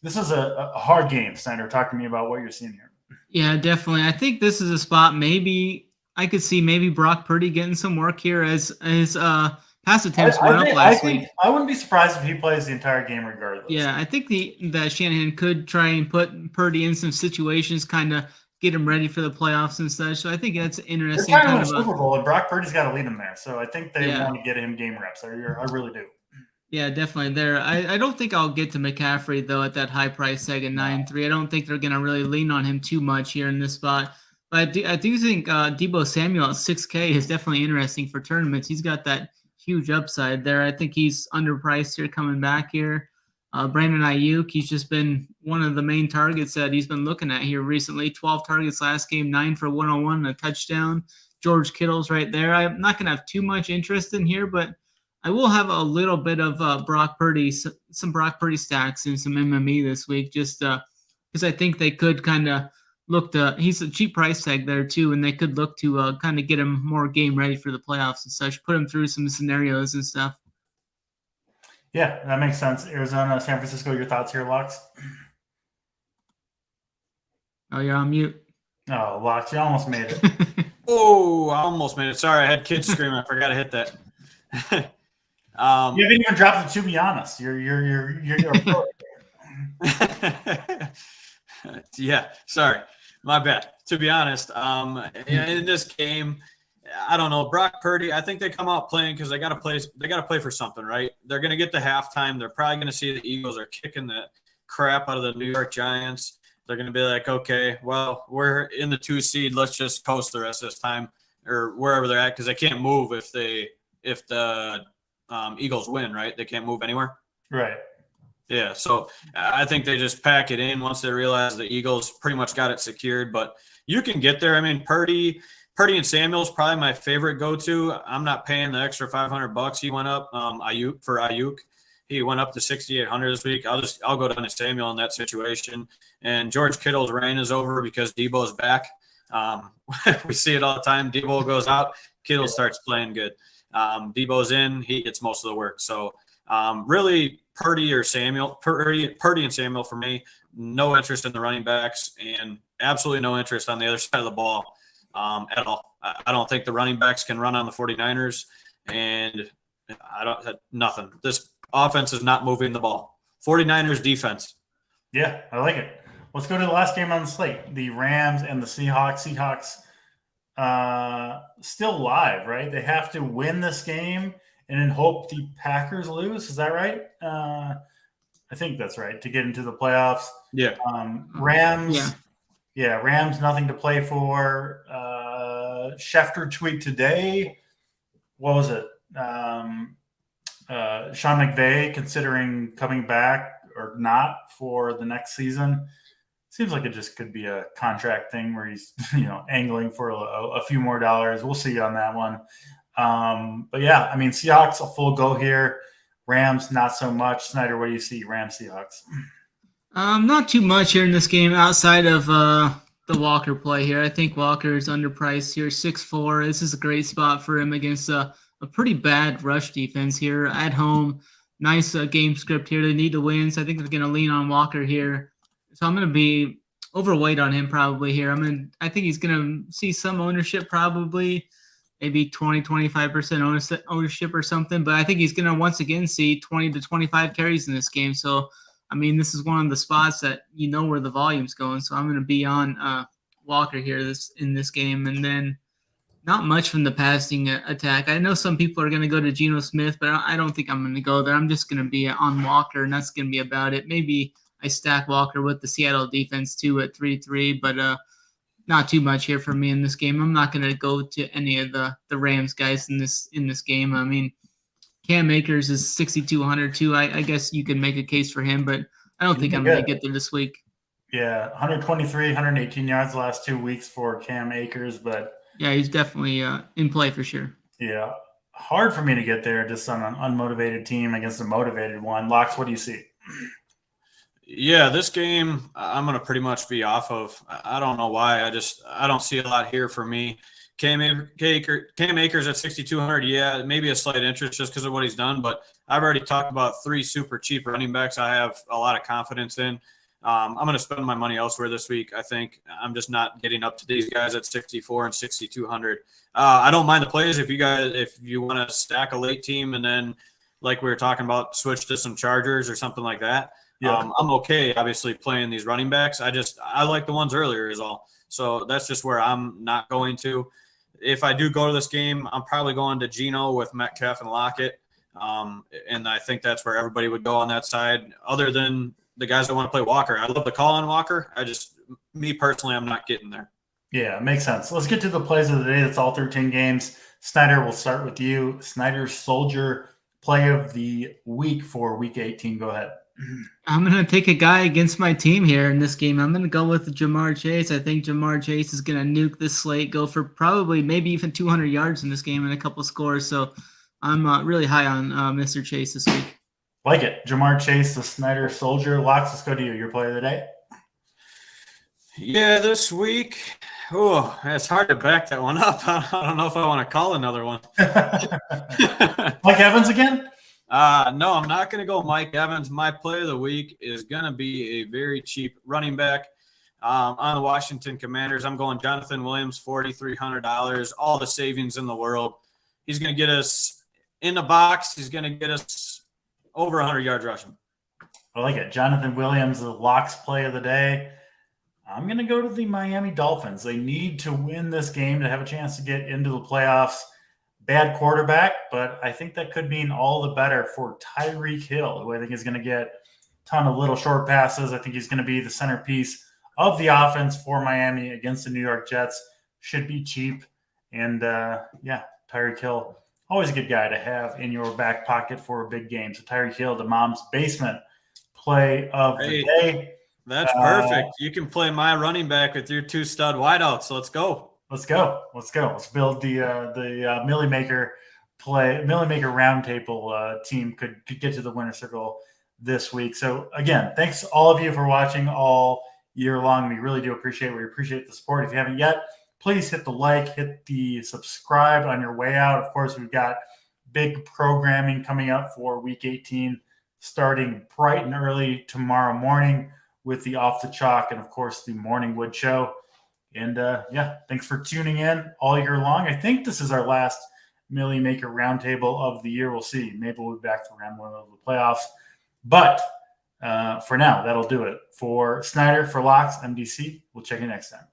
this is a hard game, Snyder. Talk to me about what you're seeing here. Yeah, definitely. I think this is a spot maybe I could see Brock Purdy getting some work here as pass attempts went up last week. I wouldn't be surprised if he plays the entire game regardless. Yeah, I think that Shanahan could try and put Purdy in some situations, kind of get him ready for the playoffs and such. So I think that's interesting. They're kind of Super Bowl, and Brock Purdy's got to lead them there. So I think they want to get him game reps. I really do. Yeah, definitely there. I don't think I'll get to McCaffrey, though, at that high price tag at 9.3. I don't think they're going to really lean on him too much here in this spot. But I do think Deebo Samuel at 6K is definitely interesting for tournaments. He's got that huge upside there. I think he's underpriced here coming back here. Brandon Ayuk, he's just been one of the main targets that he's been looking at here recently. 12 targets last game, 9 for 101 and a touchdown. George Kittle's right there. I'm not going to have too much interest in here, but I will have a little bit of Brock Purdy, some Brock Purdy stacks and some MME this week, just because I think they could kind of look to – he's a cheap price tag there too, and they could look to kind of get him more game ready for the playoffs and such, put him through some scenarios and stuff. Yeah, that makes sense. Arizona, San Francisco, your thoughts here, Lux? Oh, you're on mute. Oh, Lux, you almost made it. Oh, I almost made it. Sorry, I had kids screaming. I forgot to hit that. You haven't even dropped it, to be honest. You're Yeah, sorry. My bad. To be honest, in this game, I don't know. Brock Purdy, I think they come out playing because they got to play. They got to play for something, right? They're going to get to halftime. They're probably going to see the Eagles are kicking the crap out of the New York Giants. They're going to be like, okay, well, we're in the 2 seed. Let's just coast the rest of this time, or wherever they're at, because they can't move if the Eagles win, right? They can't move anywhere. Right. Yeah, so I think they just pack it in once they realize the Eagles pretty much got it secured. But you can get there. I mean, Purdy and Samuel's probably my favorite go-to. I'm not paying the extra $500. He went up. Ayuk, he went up to 6,800 this week. I'll go down to Samuel in that situation. And George Kittle's reign is over because Debo's back. We see it all the time. Debo goes out, Kittle starts playing good. Debo's in, he gets most of the work. So really Purdy and Samuel for me. No interest in the running backs and absolutely no interest on the other side of the ball. at all. I don't think the running backs can run on the 49ers, and nothing. This offense is not moving the ball. 49ers defense. Yeah, I like it. Let's go to the last game on the slate, the Rams and the Seahawks. Seahawks still live, right? They have to win this game and then hope the Packers lose. Is that right? I think that's right, to get into the playoffs. Yeah. Rams. Yeah, Rams, nothing to play for. Schefter tweet today. What was it? Sean McVay considering coming back or not for the next season. Seems like it just could be a contract thing where he's, angling for a few more dollars. We'll see on that one. But yeah, I mean, Seahawks a full go here. Rams not so much. Snyder, what do you see? Rams, Seahawks. Not too much here in this game outside of the Walker play here. I think Walker is underpriced here, 6'4". This is a great spot for him against a pretty bad rush defense here at home. Nice game script here. They need to win, so I think they're going to lean on Walker here. So I'm going to be overweight on him probably here. I think he's going to see some ownership probably, maybe 20-25% ownership or something. But I think he's going to once again see 20 to 25 carries in this game. So, this is one of the spots that where the volume's going. So I'm going to be on Walker here in this game. And then not much from the passing attack. I know some people are going to go to Geno Smith, but I don't think I'm going to go there. I'm just going to be on Walker, and that's going to be about it. Maybe I stack Walker with the Seattle defense too at 3-3, but not too much here for me in this game. I'm not going to go to any of the Rams guys in this game. Cam Akers is 6,200 too. I guess you can make a case for him, but I don't think I'm going to get there this week. Yeah, 123, 118 yards the last 2 weeks for Cam Akers, but yeah, he's definitely in play for sure. Yeah, hard for me to get there just on an unmotivated team against a motivated one. Lox, what do you see? Yeah, this game I'm going to pretty much be off of. I don't know why. I don't see a lot here for me. Cam Akers at 6,200, yeah, maybe a slight interest just because of what he's done. But I've already talked about 3 super cheap running backs I have a lot of confidence in. I'm going to spend my money elsewhere this week. I think I'm just not getting up to these guys at 64 and 6,200. I don't mind the plays if you want to stack a late team and then, like we were talking about, switch to some Chargers or something like that. Yeah. I'm okay, obviously, playing these running backs. I like the ones earlier is all. So that's just where I'm not going to. If I do go to this game, I'm probably going to Geno with Metcalf and Lockett. And I think that's where everybody would go on that side, other than the guys that want to play Walker. I love the call on Walker. Me personally, I'm not getting there. Yeah, makes sense. Let's get to the plays of the day. That's all 13 games. Snyder, we'll start with you. Snyder's Soldier play of the week for week 18. Go ahead. I'm going to take a guy against my team here in this game. I'm going to go with Jamar Chase. I think Jamar Chase is going to nuke this slate, go for probably maybe even 200 yards in this game and a couple scores. So I'm really high on Mr. Chase this week. Like it. Jamar Chase, the Snyder Soldier. Lox, let's go to you. Your play of the day. Yeah, this week. Oh, it's hard to back that one up. I don't know if I want to call another one. Mike Evans again? No, I'm not going to go Mike Evans. My play of the week is going to be a very cheap running back. On the Washington Commanders, I'm going Jonathan Williams, $4,300, all the savings in the world. He's going to get us in the box. He's going to get us over 100 yards rushing. I like it. Jonathan Williams, the Lox play of the day. I'm going to go to the Miami Dolphins. They need to win this game to have a chance to get into the playoffs. Bad quarterback, but I think that could mean all the better for Tyreek Hill, who I think is going to get a ton of little short passes. I think he's going to be the centerpiece of the offense for Miami against the New York Jets. Should be cheap. And, Tyreek Hill, always a good guy to have in your back pocket for a big game. So Tyreek Hill, the Mom's Basement play of the day. That's perfect. You can play my running back with your 2 stud wideouts. Let's go. Let's build the Millie Maker Roundtable team could get to the winner circle this week. So again, thanks all of you for watching all year long. We really do appreciate the support. If you haven't yet, please hit the like, hit the subscribe on your way out. Of course, we've got big programming coming up for week 18, starting bright and early tomorrow morning with the Off the Chalk and of course the Morning Wood Show. And thanks for tuning in all year long. I think this is our last Millie Maker Roundtable of the year. We'll see. Maybe we'll be back for round one of the playoffs. But for now, that'll do it. For Snyder, for Locks, MDC, we'll check you next time.